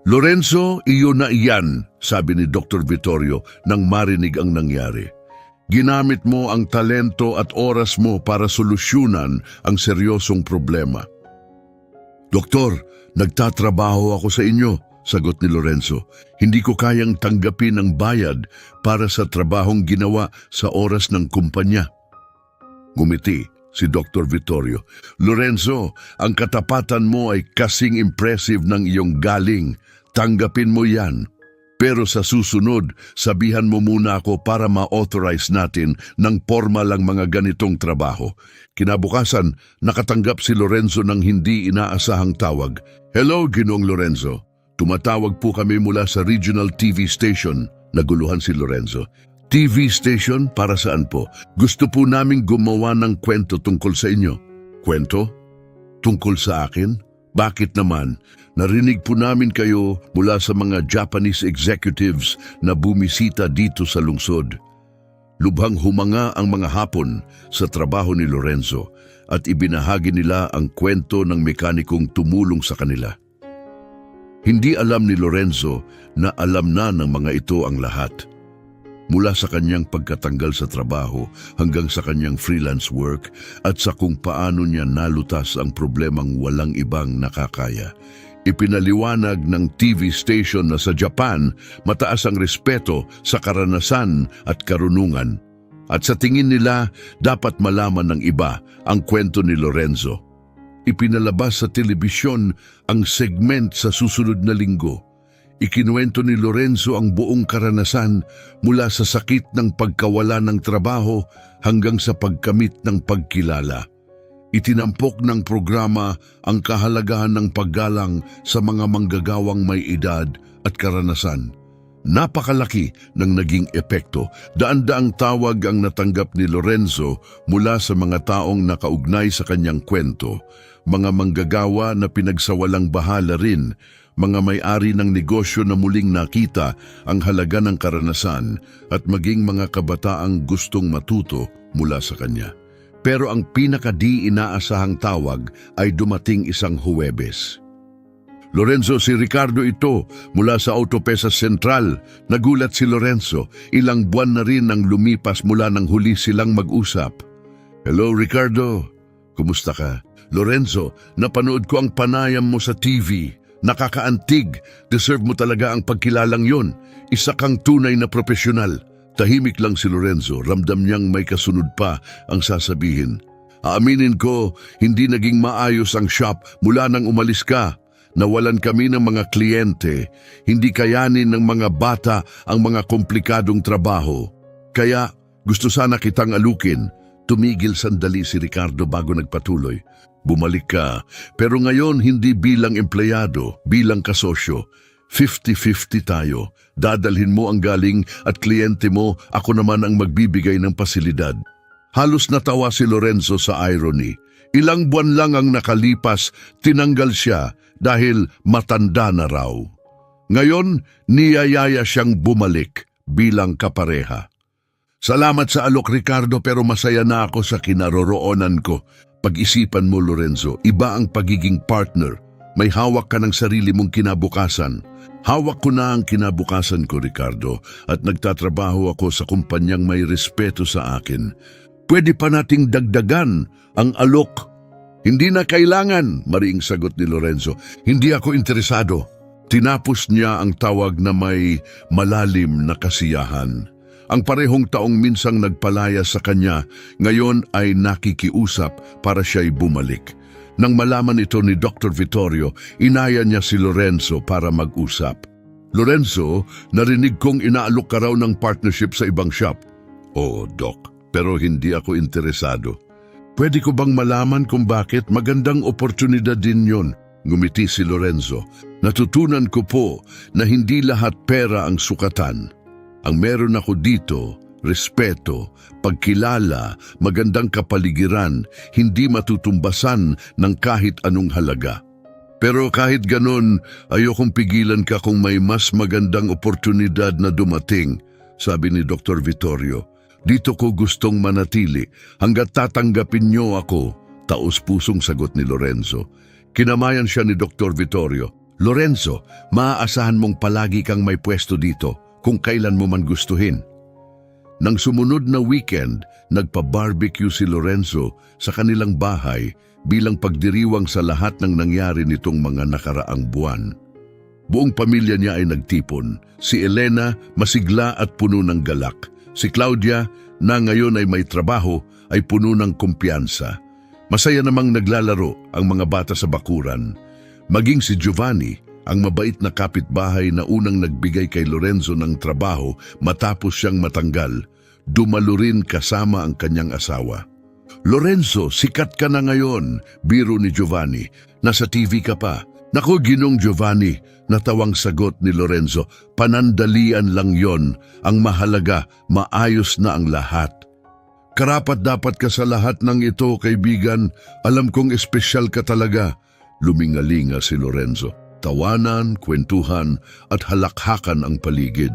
Lorenzo, iyo na iyan, sabi ni Dr. Vittorio nang marinig ang nangyari. Ginamit mo ang talento at oras mo para solusyonan ang seryosong problema. Doktor, nagtatrabaho ako sa inyo, sagot ni Lorenzo. Hindi ko kayang tanggapin ang bayad para sa trabahong ginawa sa oras ng kumpanya. Ngumiti si Dr. Vittorio. Lorenzo, ang katapatan mo ay kasing impressive ng iyong galing. Tanggapin mo yan. Pero sa susunod, sabihan mo muna ako para ma-authorize natin ng formal ang mga ganitong trabaho. Kinabukasan, nakatanggap si Lorenzo ng hindi inaasahang tawag. Hello, Ginoong Lorenzo. Tumatawag po kami mula sa regional TV station. Naguluhan si Lorenzo. TV station? Para saan po? Gusto po naming gumawa ng kwento tungkol sa inyo. Kwento? Tungkol sa akin? Bakit naman? Narinig po namin kayo mula sa mga Japanese executives na bumisita dito sa lungsod. Lubhang humanga ang mga Hapon sa trabaho ni Lorenzo at ibinahagi nila ang kwento ng mekanikong tumulong sa kanila. Hindi alam ni Lorenzo na alam na ng mga ito ang lahat. Mula sa kanyang pagkatanggal sa trabaho hanggang sa kanyang freelance work at sa kung paano niya nalutas ang problemang walang ibang nakakaya. Ipinaliwanag ng TV station na sa Japan, mataas ang respeto sa karanasan at karunungan. At sa tingin nila, dapat malaman ng iba ang kwento ni Lorenzo. Ipinalabas sa telebisyon ang segment sa susunod na linggo. Ikinuwento ni Lorenzo ang buong karanasan mula sa sakit ng pagkawala ng trabaho hanggang sa pagkamit ng pagkilala. Itinampok ng programa ang kahalagahan ng paggalang sa mga manggagawang may edad at karanasan. Napakalaki ng naging epekto. Daan-daang tawag ang natanggap ni Lorenzo mula sa mga taong nakaugnay sa kanyang kwento. Mga manggagawa na pinagsawalang bahala rin, mga may-ari ng negosyo na muling nakita ang halaga ng karanasan at maging mga kabataang gustong matuto mula sa kanya. Pero ang pinaka-di inaasahang tawag ay dumating isang Huwebes. Lorenzo, si Ricardo ito mula sa Autopesa Central. Nagulat si Lorenzo. Ilang buwan na rin ang lumipas mula nang huli silang mag-usap. Hello, Ricardo. Kumusta ka? Lorenzo, napanood ko ang panayam mo sa TV. Nakakaantig. Deserve mo talaga ang pagkilalang yon. Isa kang tunay na profesional. Tahimik lang si Lorenzo. Ramdam niyang may kasunod pa ang sasabihin. Aaminin ko, hindi naging maayos ang shop mula nang umalis ka. Nawalan kami ng mga kliyente. Hindi kayanin ng mga bata ang mga komplikadong trabaho. Kaya gusto sana kitang alukin. Tumigil sandali si Ricardo bago nagpatuloy. Bumalik ka, pero ngayon hindi bilang empleyado, bilang kasosyo. 50-50 tayo. Dadalhin mo ang galing at kliyente mo, ako naman ang magbibigay ng pasilidad. Halos natawa si Lorenzo sa irony. Ilang buwan lang ang nakalipas, tinanggal siya dahil matanda na raw. Ngayon, niyayaya siyang bumalik bilang kapareha. Salamat sa alok, Ricardo, pero masaya na ako sa kinaroroonan ko. Pag-isipan mo, Lorenzo, iba ang pagiging partner. May hawak ka ng sarili mong kinabukasan. Hawak ko na ang kinabukasan ko, Ricardo, at nagtatrabaho ako sa kumpanyang may respeto sa akin. Pwede pa nating dagdagan ang alok. Hindi na kailangan, mariing sagot ni Lorenzo. Hindi ako interesado. Tinapos niya ang tawag na may malalim na kasiyahan. Ang parehong taong minsang nagpalaya sa kanya, ngayon ay nakikiusap para siya'y bumalik. Nang malaman ito ni Dr. Vittorio, inaya niya si Lorenzo para mag-usap. Lorenzo, narinig kong inaalok ka raw ng partnership sa ibang shop. Oo, Doc, pero hindi ako interesado. Pwede ko bang malaman kung bakit? Magandang oportunidad din yon. Ngumiti si Lorenzo. Natutunan ko po na hindi lahat pera ang sukatan. Ang meron ako dito, respeto, pagkilala, magandang kapaligiran, hindi matutumbasan ng kahit anong halaga. Pero kahit ganun, ayokong pigilan ka kung may mas magandang oportunidad na dumating, sabi ni Dr. Vittorio. Dito ko gustong manatili hanggat tatanggapin niyo ako, taos-pusong sagot ni Lorenzo. Kinamayan siya ni Dr. Vittorio. Lorenzo, maaasahan mong palagi kang may pwesto dito kung kailan mo man gustuhin. Nang sumunod na weekend, nagpa-barbecue si Lorenzo sa kanilang bahay bilang pagdiriwang sa lahat ng nangyari nitong mga nakaraang buwan. Buong pamilya niya ay nagtipon. Si Elena, masigla at puno ng galak. Si Claudia, na ngayon ay may trabaho, ay puno ng kumpiyansa. Masaya namang naglalaro ang mga bata sa bakuran. Maging si Giovanni, ang mabait na kapitbahay na unang nagbigay kay Lorenzo ng trabaho matapos siyang matanggal, dumalo rin kasama ang kanyang asawa. Lorenzo, sikat ka na ngayon, biro ni Giovanni. Nasa TV ka pa. Naku, Ginong Giovanni, natawang sagot ni Lorenzo. Panandalian lang yon. Ang mahalaga, maayos na ang lahat. Karapat dapat ka sa lahat ng ito, kaibigan. Alam kong espesyal ka talaga. Lumingalinga si Lorenzo. Tawanan, kwentuhan at halakhakan ang paligid.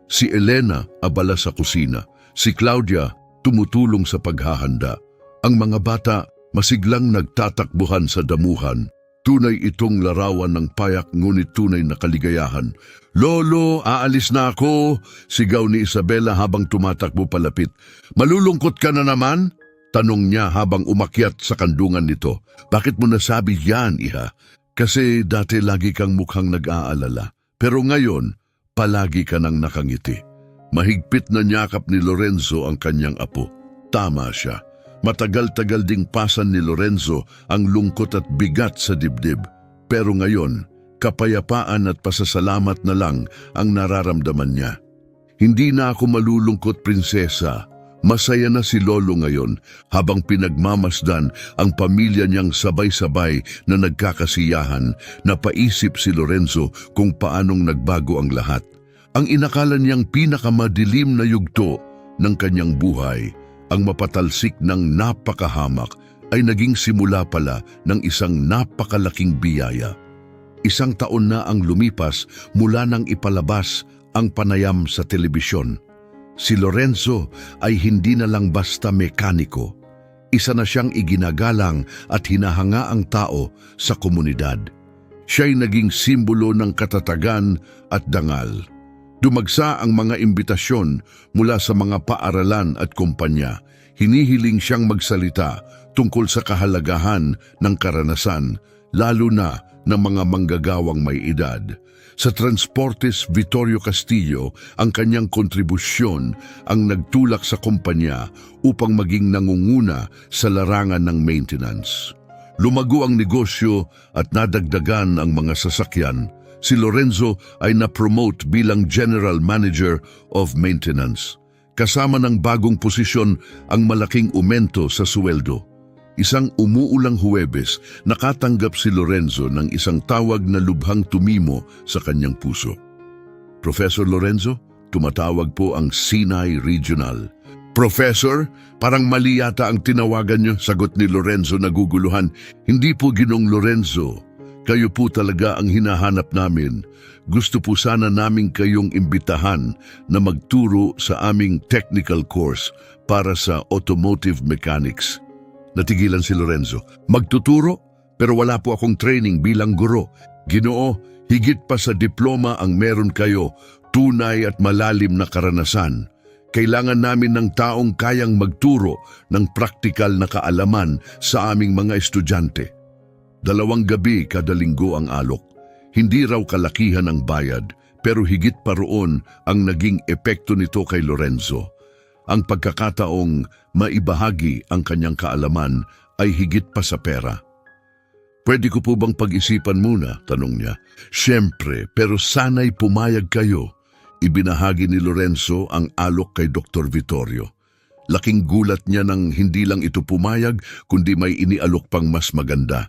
Si Elena abala sa kusina. Si Claudia tumutulong sa paghahanda. Ang mga bata masiglang nagtatakbuhan sa damuhan. Tunay itong larawan ng payak ngunit tunay na kaligayahan. Lolo, aalis na ako, sigaw ni Isabela habang tumatakbo palapit. Malulungkot ka na naman? Tanong niya habang umakyat sa kandungan nito. Bakit mo nasabi yan, iha? Kasi dati lagi kang mukhang nag-aalala. Pero ngayon, palagi ka nang nakangiti. Mahigpit na niyakap ni Lorenzo ang kanyang apo. Tama siya. Matagal-tagal ding pasan ni Lorenzo ang lungkot at bigat sa dibdib. Pero ngayon, kapayapaan at pasasalamat na lang ang nararamdaman niya. Hindi na ako malulungkot, prinsesa. Masaya na si Lolo ngayon habang pinagmamasdan ang pamilya niyang sabay-sabay na nagkakasiyahan. Napaisip si Lorenzo kung paanong nagbago ang lahat. Ang inakala niyang pinakamadilim na yugto ng kanyang buhay, ang mapatalsik ng napakahamak, ay naging simula pala ng isang napakalaking biyaya. Isang taon na ang lumipas mula nang ipalabas ang panayam sa telebisyon. Si Lorenzo ay hindi na lang basta mekaniko. Isa na siyang iginagalang at hinahanga ang tao sa komunidad. Siya'y naging simbolo ng katatagan at dangal. Dumagsa ang mga imbitasyon mula sa mga paaralan at kumpanya. Hinihiling siyang magsalita tungkol sa kahalagahan ng karanasan, lalo na ng mga manggagawang may edad. Sa Transportes Vittorio Castillo, ang kanyang kontribusyon ang nagtulak sa kumpanya upang maging nangunguna sa larangan ng maintenance. Lumago ang negosyo at nadagdagan ang mga sasakyan. Si Lorenzo ay na-promote bilang General Manager of Maintenance. Kasama ng bagong posisyon ang malaking aumento sa sweldo. Isang umuulang Huwebes, nakatanggap si Lorenzo ng isang tawag na lubhang tumimo sa kanyang puso. Professor Lorenzo, tumatawag po ang Sinai Regional. Professor, parang mali yata ang tinawagan niyo, sagot ni Lorenzo naguguluhan. Hindi po, Ginong Lorenzo. Kayo po talaga ang hinahanap namin. Gusto po sana naming kayong imbitahan na magturo sa aming technical course para sa automotive mechanics. Natigilan si Lorenzo. Magtuturo? Pero wala po akong training bilang guro. Ginoo, higit pa sa diploma ang meron kayo, tunay at malalim na karanasan. Kailangan namin ng taong kayang magturo ng praktikal na kaalaman sa aming mga estudyante. 2 gabi kada linggo ang alok. Hindi raw kalakihan ang bayad, pero higit pa roon ang naging epekto nito kay Lorenzo. Ang pagkakataong maibahagi ang kanyang kaalaman ay higit pa sa pera. Pwede ko po bang pag-isipan muna? Tanong niya. Siyempre, pero sana'y pumayag kayo. Ibinahagi ni Lorenzo ang alok kay Dr. Vittorio. Laking gulat niya nang hindi lang ito pumayag, kundi may inialok pang mas maganda.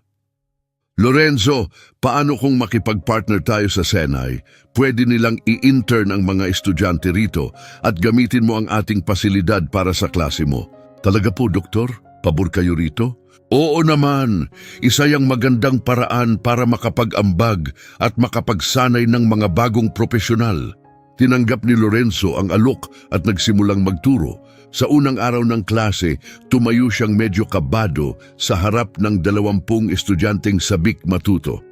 Lorenzo, paano kung makipag-partner tayo sa Senay? Pwede nilang i-intern ang mga estudyante rito at gamitin mo ang ating pasilidad para sa klase mo. Talaga po, Doktor? Pabor kayo rito? Oo naman, isa yang magandang paraan para makapag-ambag at makapagsanay ng mga bagong profesional. Tinanggap ni Lorenzo ang alok at nagsimulang magturo. Sa unang araw ng klase, tumayo siyang medyo kabado sa harap ng 20 estudyanteng sabik matuto.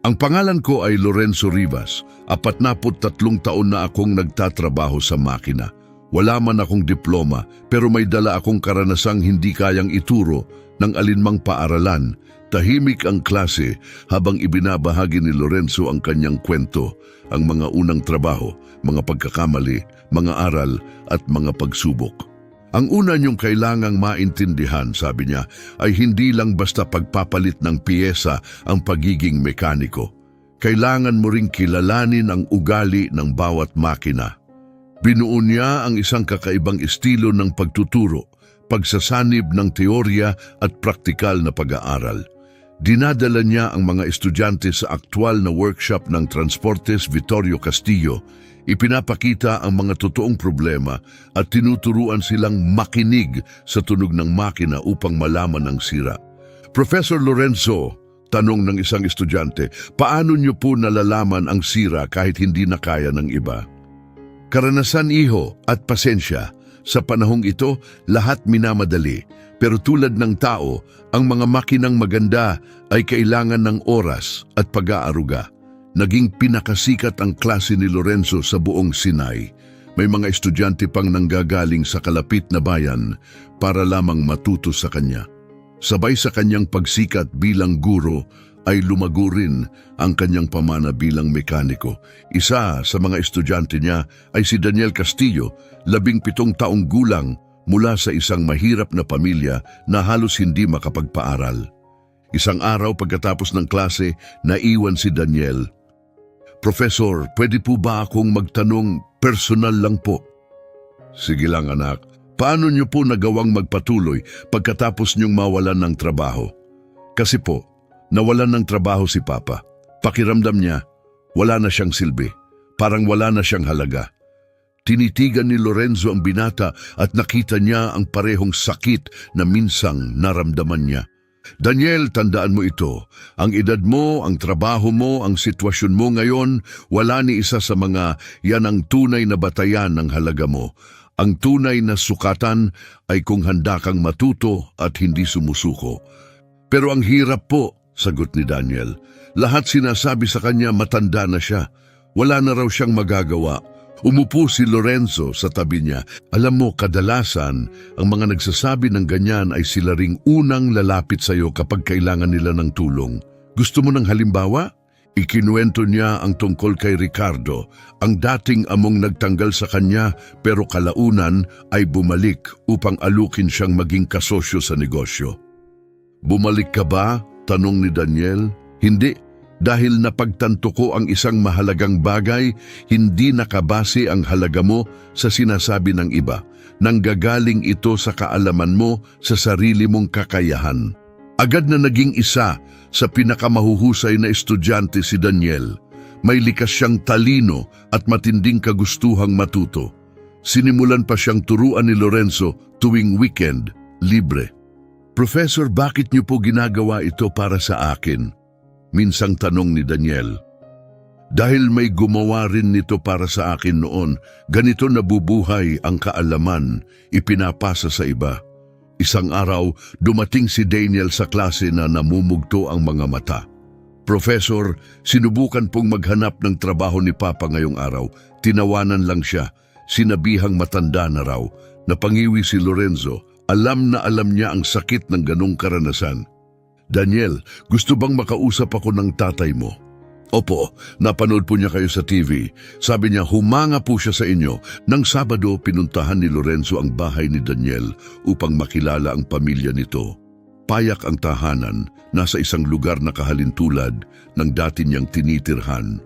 Ang pangalan ko ay Lorenzo Rivas, 43 taon na akong nagtatrabaho sa makina. Wala man akong diploma, pero may dala akong karanasang hindi kayang ituro ng alinmang paaralan. Tahimik ang klase habang ibinabahagi ni Lorenzo ang kanyang kwento, ang mga unang trabaho, mga pagkakamali, mga aral at mga pagsubok. Ang una niyong kailangang maintindihan, sabi niya, ay hindi lang basta pagpapalit ng piyesa ang pagiging mekaniko. Kailangan mo ring kilalanin ang ugali ng bawat makina. Binuo niya ang isang kakaibang estilo ng pagtuturo, pagsasanib ng teorya at praktikal na pag-aaral. Dinadala niya ang mga estudyante sa aktwal na workshop ng Transportes Vittorio Castillo. Ipinapakita ang mga totoong problema at tinuturuan silang makinig sa tunog ng makina upang malaman ang sira. Professor Lorenzo, tanong ng isang estudyante, paano niyo po nalalaman ang sira kahit hindi na kaya ng iba? Karanasan, iho, at pasensya. Sa panahong ito, lahat minamadali. Pero tulad ng tao, ang mga makinang maganda ay kailangan ng oras at pag-aaruga. Naging pinakasikat ang klase ni Lorenzo sa buong Sinay. May mga estudyante pang nanggagaling sa kalapit na bayan para lamang matuto sa kanya. Sabay sa kanyang pagsikat bilang guro ay lumago rin ang kanyang pamana bilang mekaniko. Isa sa mga estudyante niya ay si Daniel Castillo, 17 taong gulang, mula sa isang mahirap na pamilya na halos hindi makapagpaaral. Isang araw pagkatapos ng klase, naiwan si Daniel. Professor, pwede po ba akong magtanong personal lang po? Sige lang anak, paano niyo po nagawang magpatuloy pagkatapos niyong mawalan ng trabaho? Kasi po, nawalan ng trabaho si Papa. Pakiramdam niya, wala na siyang silbi. Parang wala na siyang halaga. Tinitigan ni Lorenzo ang binata at nakita niya ang parehong sakit na minsang naramdaman niya. Daniel, tandaan mo ito. Ang edad mo, ang trabaho mo, ang sitwasyon mo ngayon, wala ni isa sa mga yan ang tunay na batayan ng halaga mo. Ang tunay na sukatan ay kung handa kang matuto at hindi sumusuko. Pero ang hirap po, sagot ni Daniel. Lahat sinasabi sa kanya matanda na siya. Wala na raw siyang magagawa. Umupo si Lorenzo sa tabi niya. Alam mo, kadalasan, ang mga nagsasabi ng ganyan ay sila ring unang lalapit sa iyo kapag kailangan nila ng tulong. Gusto mo ng halimbawa? Ikinuwento niya ang tungkol kay Ricardo, ang dating among nagtanggal sa kanya pero kalaunan ay bumalik upang alukin siyang maging kasosyo sa negosyo. Bumalik ka ba? Tanong ni Daniel. Hindi. Dahil napagtanto ko ang isang mahalagang bagay, hindi nakabase ang halaga mo sa sinasabi ng iba. Nanggagaling ito sa kaalaman mo sa sarili mong kakayahan. Agad na naging isa sa pinakamahuhusay na estudyante si Daniel. May likas siyang talino at matinding kagustuhang matuto. Sinimulan pa siyang turuan ni Lorenzo tuwing weekend, libre. Professor, bakit niyo po ginagawa ito para sa akin? Minsang tanong ni Daniel. Dahil may gumawa rin nito para sa akin noon, ganito nabubuhay ang kaalaman, ipinapasa sa iba. Isang araw, dumating si Daniel sa klase na namumugto ang mga mata. Professor, sinubukan pong maghanap ng trabaho ni Papa ngayong araw. Tinawanan lang siya. Sinabihang matanda na raw. Napangiwi si Lorenzo. Alam na alam niya ang sakit ng ganong karanasan. Daniel, gusto bang makausap ako ng tatay mo? Opo, napanood po niya kayo sa TV. Sabi niya humanga po siya sa inyo. Nang Sabado, pinuntahan ni Lorenzo ang bahay ni Daniel upang makilala ang pamilya nito. Payak ang tahanan, nasa isang lugar na kahalintulad ng dati niyang tinitirhan.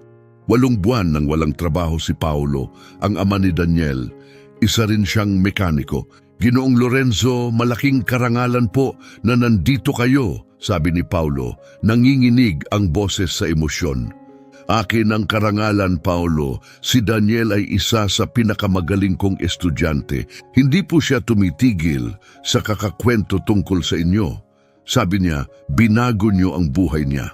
8 buwan nang walang trabaho si Paulo, ang ama ni Daniel. Isa rin siyang mekaniko. Ginoong Lorenzo, malaking karangalan po na nandito kayo, sabi ni Paulo, nanginginig ang boses sa emosyon. Akin ang karangalan, Paulo. Si Daniel ay isa sa pinakamagaling kong estudyante. Hindi po siya tumitigil sa kakakwento tungkol sa inyo. Sabi niya, binago niyo ang buhay niya.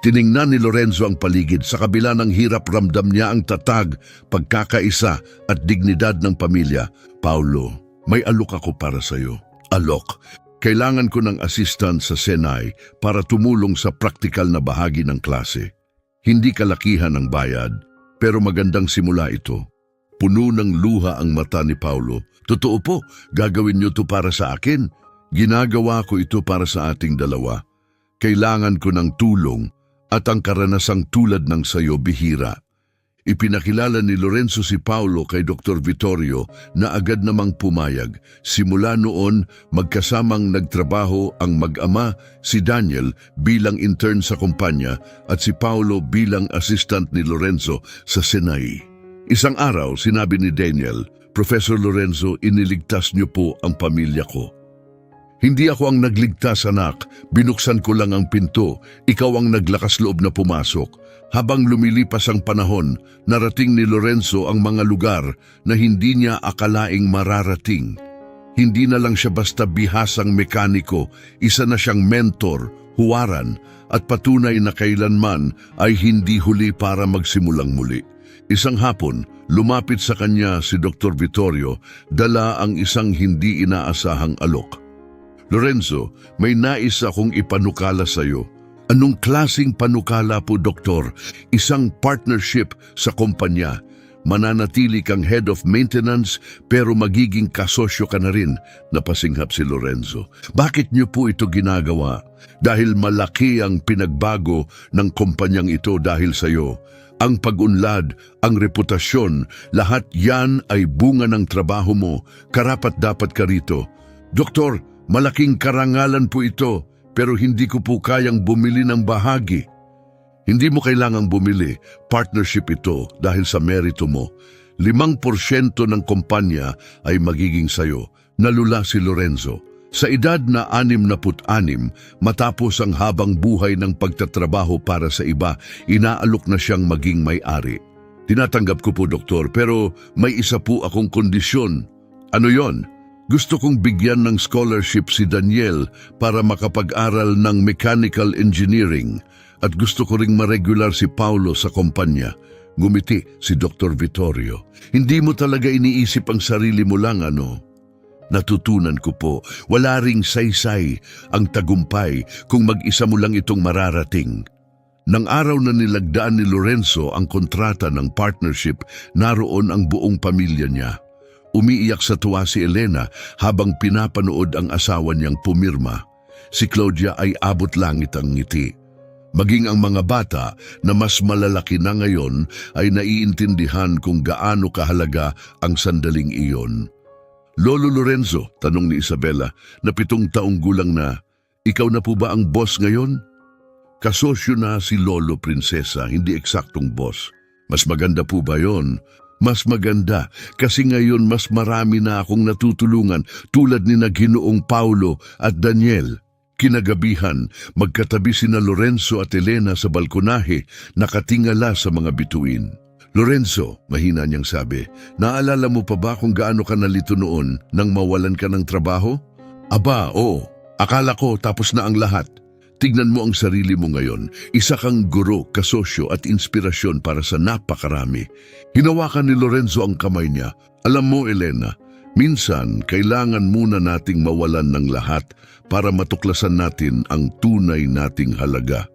Tiningnan ni Lorenzo ang paligid. Sa kabila ng hirap, ramdam niya ang tatag, pagkakaisa at dignidad ng pamilya. Paulo, may alok ako para sa iyo. Alok. Kailangan ko ng assistant sa Senay para tumulong sa praktikal na bahagi ng klase. Hindi kalakihan ang bayad, pero magandang simula ito. Puno ng luha ang mata ni Paulo. Totoo po, gagawin niyo to para sa akin. Ginagawa ko ito para sa ating dalawa. Kailangan ko ng tulong at ang karanasang tulad ng sayo bihira. Ipinakilala ni Lorenzo si Paulo kay Dr. Vittorio na agad namang pumayag. Simula noon, magkasamang nagtrabaho ang mag-ama, si Daniel bilang intern sa kumpanya at si Paulo bilang assistant ni Lorenzo sa Senay. Isang araw, sinabi ni Daniel, Professor Lorenzo, iniligtas niyo po ang pamilya ko. Hindi ako ang nagligtas, anak. Binuksan ko lang ang pinto. Ikaw ang naglakas loob na pumasok. Habang lumilipas ang panahon, narating ni Lorenzo ang mga lugar na hindi niya akalaing mararating. Hindi na lang siya basta bihasang mekaniko, isa na siyang mentor, huwaran, at patunay na kailanman ay hindi huli para magsimulang muli. Isang hapon, lumapit sa kanya si Dr. Vittorio, dala ang isang hindi inaasahang alok. Lorenzo, may nais akong ipanukala sa iyo. Anong klasing panukala po, Doktor? Isang partnership sa kumpanya. Mananatili kang head of maintenance pero magiging kasosyo ka na rin, napasinghap si Lorenzo. Bakit niyo po ito ginagawa? Dahil malaki ang pinagbago ng kumpanyang ito dahil sa iyo. Ang pag-unlad, ang reputasyon, lahat yan ay bunga ng trabaho mo. Karapat dapat ka rito. Doktor, malaking karangalan po ito, pero hindi ko po kayang bumili ng bahagi. Hindi mo kailangang bumili, partnership ito dahil sa merito mo. 5% ng kumpanya ay magiging sayo, nalula si Lorenzo. Sa edad na 66, matapos ang habang buhay ng pagtatrabaho para sa iba, inaalok na siyang maging may-ari. Tinatanggap ko po, Doktor, pero may isa po akong kondisyon. Ano yon? Gusto kong bigyan ng scholarship si Daniel para makapag-aral ng mechanical engineering at gusto ko ring ma-regular si Paulo sa kumpanya. Ngumiti si Dr. Vittorio. Hindi mo talaga iniisip ang sarili mo lang, ano? Natutunan ko po, wala ring saysay ang tagumpay kung mag-isa mo lang itong mararating. Nang araw na nilagdaan ni Lorenzo ang kontrata ng partnership, naroon ang buong pamilya niya. Umiiyak sa tuwa si Elena habang pinapanood ang asawa niyang pumirma. Si Claudia ay abot langit ang ngiti. Maging ang mga bata na mas malalaki na ngayon ay naiintindihan kung gaano kahalaga ang sandaling iyon. Lolo Lorenzo, tanong ni Isabela, na 7 taong gulang na, ikaw na po ba ang boss ngayon? Kasosyo na si Lolo Prinsesa, hindi eksaktong boss. Mas maganda po ba yon? Mas maganda kasi ngayon mas marami na akong natutulungan tulad ni Ginoong Paulo at Daniel. Kinagabihan, magkatabi sina Lorenzo at Elena sa balkonahe, nakatingala sa mga bituin. Lorenzo, mahina niyang sabi, naalala mo pa ba kung gaano ka nalito noon nang mawalan ka ng trabaho? Aba, oo. Akala ko tapos na ang lahat. Tignan mo ang sarili mo ngayon. Isa kang guro, kasosyo at inspirasyon para sa napakarami. Hinawakan ni Lorenzo ang kamay niya. Alam mo, Elena, Minsan, kailangan muna nating mawalan ng lahat para matuklasan natin ang tunay nating halaga.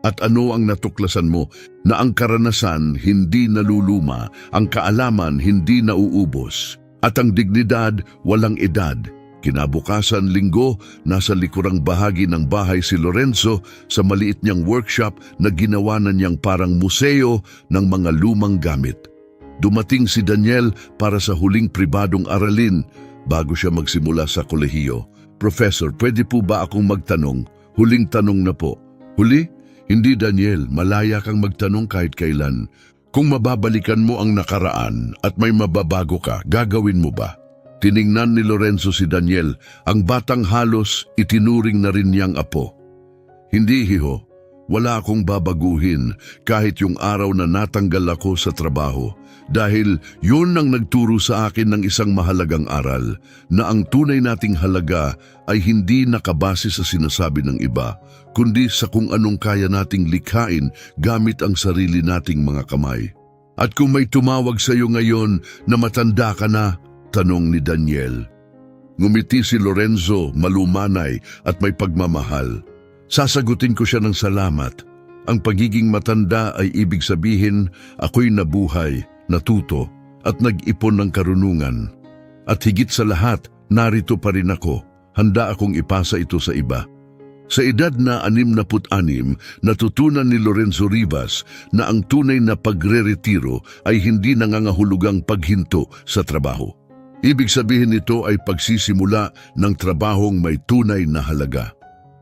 At ano ang natuklasan mo? Na ang karanasan hindi naluluma, ang kaalaman hindi nauubos, at ang dignidad walang edad. Kinabukasan linggo, nasa likurang bahagi ng bahay si Lorenzo sa maliit niyang workshop na ginawa na niyang parang museo ng mga lumang gamit. Dumating si Daniel para sa huling pribadong aralin bago siya magsimula sa kolehiyo. Professor, pwede po ba akong magtanong? Huling tanong na po. Huli? Hindi Daniel, malaya kang magtanong kahit kailan. Kung mababalikan mo ang nakaraan at may mababago ka, gagawin mo ba? Tiningnan ni Lorenzo si Daniel, ang batang halos itinuring na rin niyang apo. Hindi hiho, wala akong babaguhin kahit yung araw na natanggal ako sa trabaho. Dahil yun ang nagturo sa akin ng isang mahalagang aral na ang tunay nating halaga ay hindi nakabase sa sinasabi ng iba, kundi sa kung anong kaya nating likhain gamit ang sarili nating mga kamay. At kung may tumawag sa iyo ngayon na matanda ka na, tanong ni Daniel. Ngumiti si Lorenzo, malumanay at may pagmamahal. Sasagutin ko siya ng salamat. Ang pagiging matanda ay ibig sabihin ako'y nabuhay, natuto at nag-ipon ng karunungan. At higit sa lahat, narito pa rin ako. Handa akong ipasa ito sa iba. Sa edad na 66, natutunan ni Lorenzo Rivas na ang tunay na pagre-retiro ay hindi nangangahulugang paghinto sa trabaho. Ibig sabihin nito ay pagsisimula ng trabahong may tunay na halaga.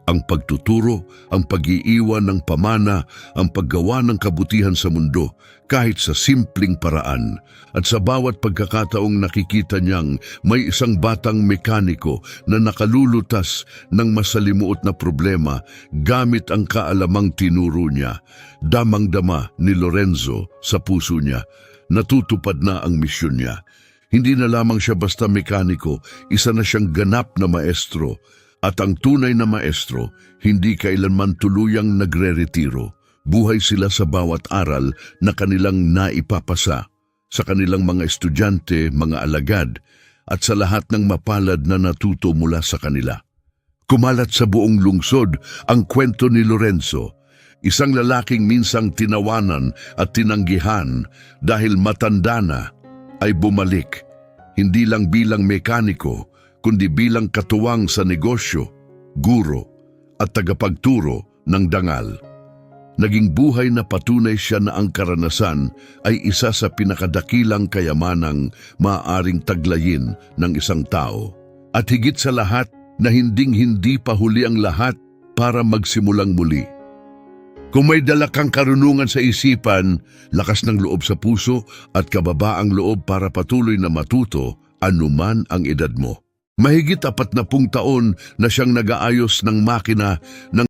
Ang pagtuturo, ang pag-iiwan ng pamana, ang paggawa ng kabutihan sa mundo kahit sa simpleng paraan. At sa bawat pagkakataong nakikita niyang may isang batang mekaniko na nakalulutas ng masalimuot na problema gamit ang kaalamang tinuro niya, damang-dama ni Lorenzo sa puso niya, natutupad na ang misyon niya. Hindi na lamang siya basta mekaniko, isa na siyang ganap na maestro. At ang tunay na maestro, hindi kailanman tuluyang nagre-retiro. Buhay sila sa bawat aral na kanilang naipapasa, sa kanilang mga estudyante, mga alagad, at sa lahat ng mapalad na natuto mula sa kanila. Kumalat sa buong lungsod ang kwento ni Lorenzo, isang lalaking minsang tinawanan at tinanggihan dahil matanda na, ay bumalik, hindi lang bilang mekaniko, kundi bilang katuwang sa negosyo, guro at tagapagturo ng dangal. Naging buhay na patunay siya na ang karanasan ay isa sa pinakadakilang kayamanang maaaring taglayin ng isang tao. At higit sa lahat na hinding-hindi pa huli ang lahat para magsimulang muli. Kung may dala kang karunungan sa isipan, lakas ng loob sa puso at kababaang loob para patuloy na matuto, anuman ang edad mo. Mahigit 40 taon na siyang nag-aayos ng makina ng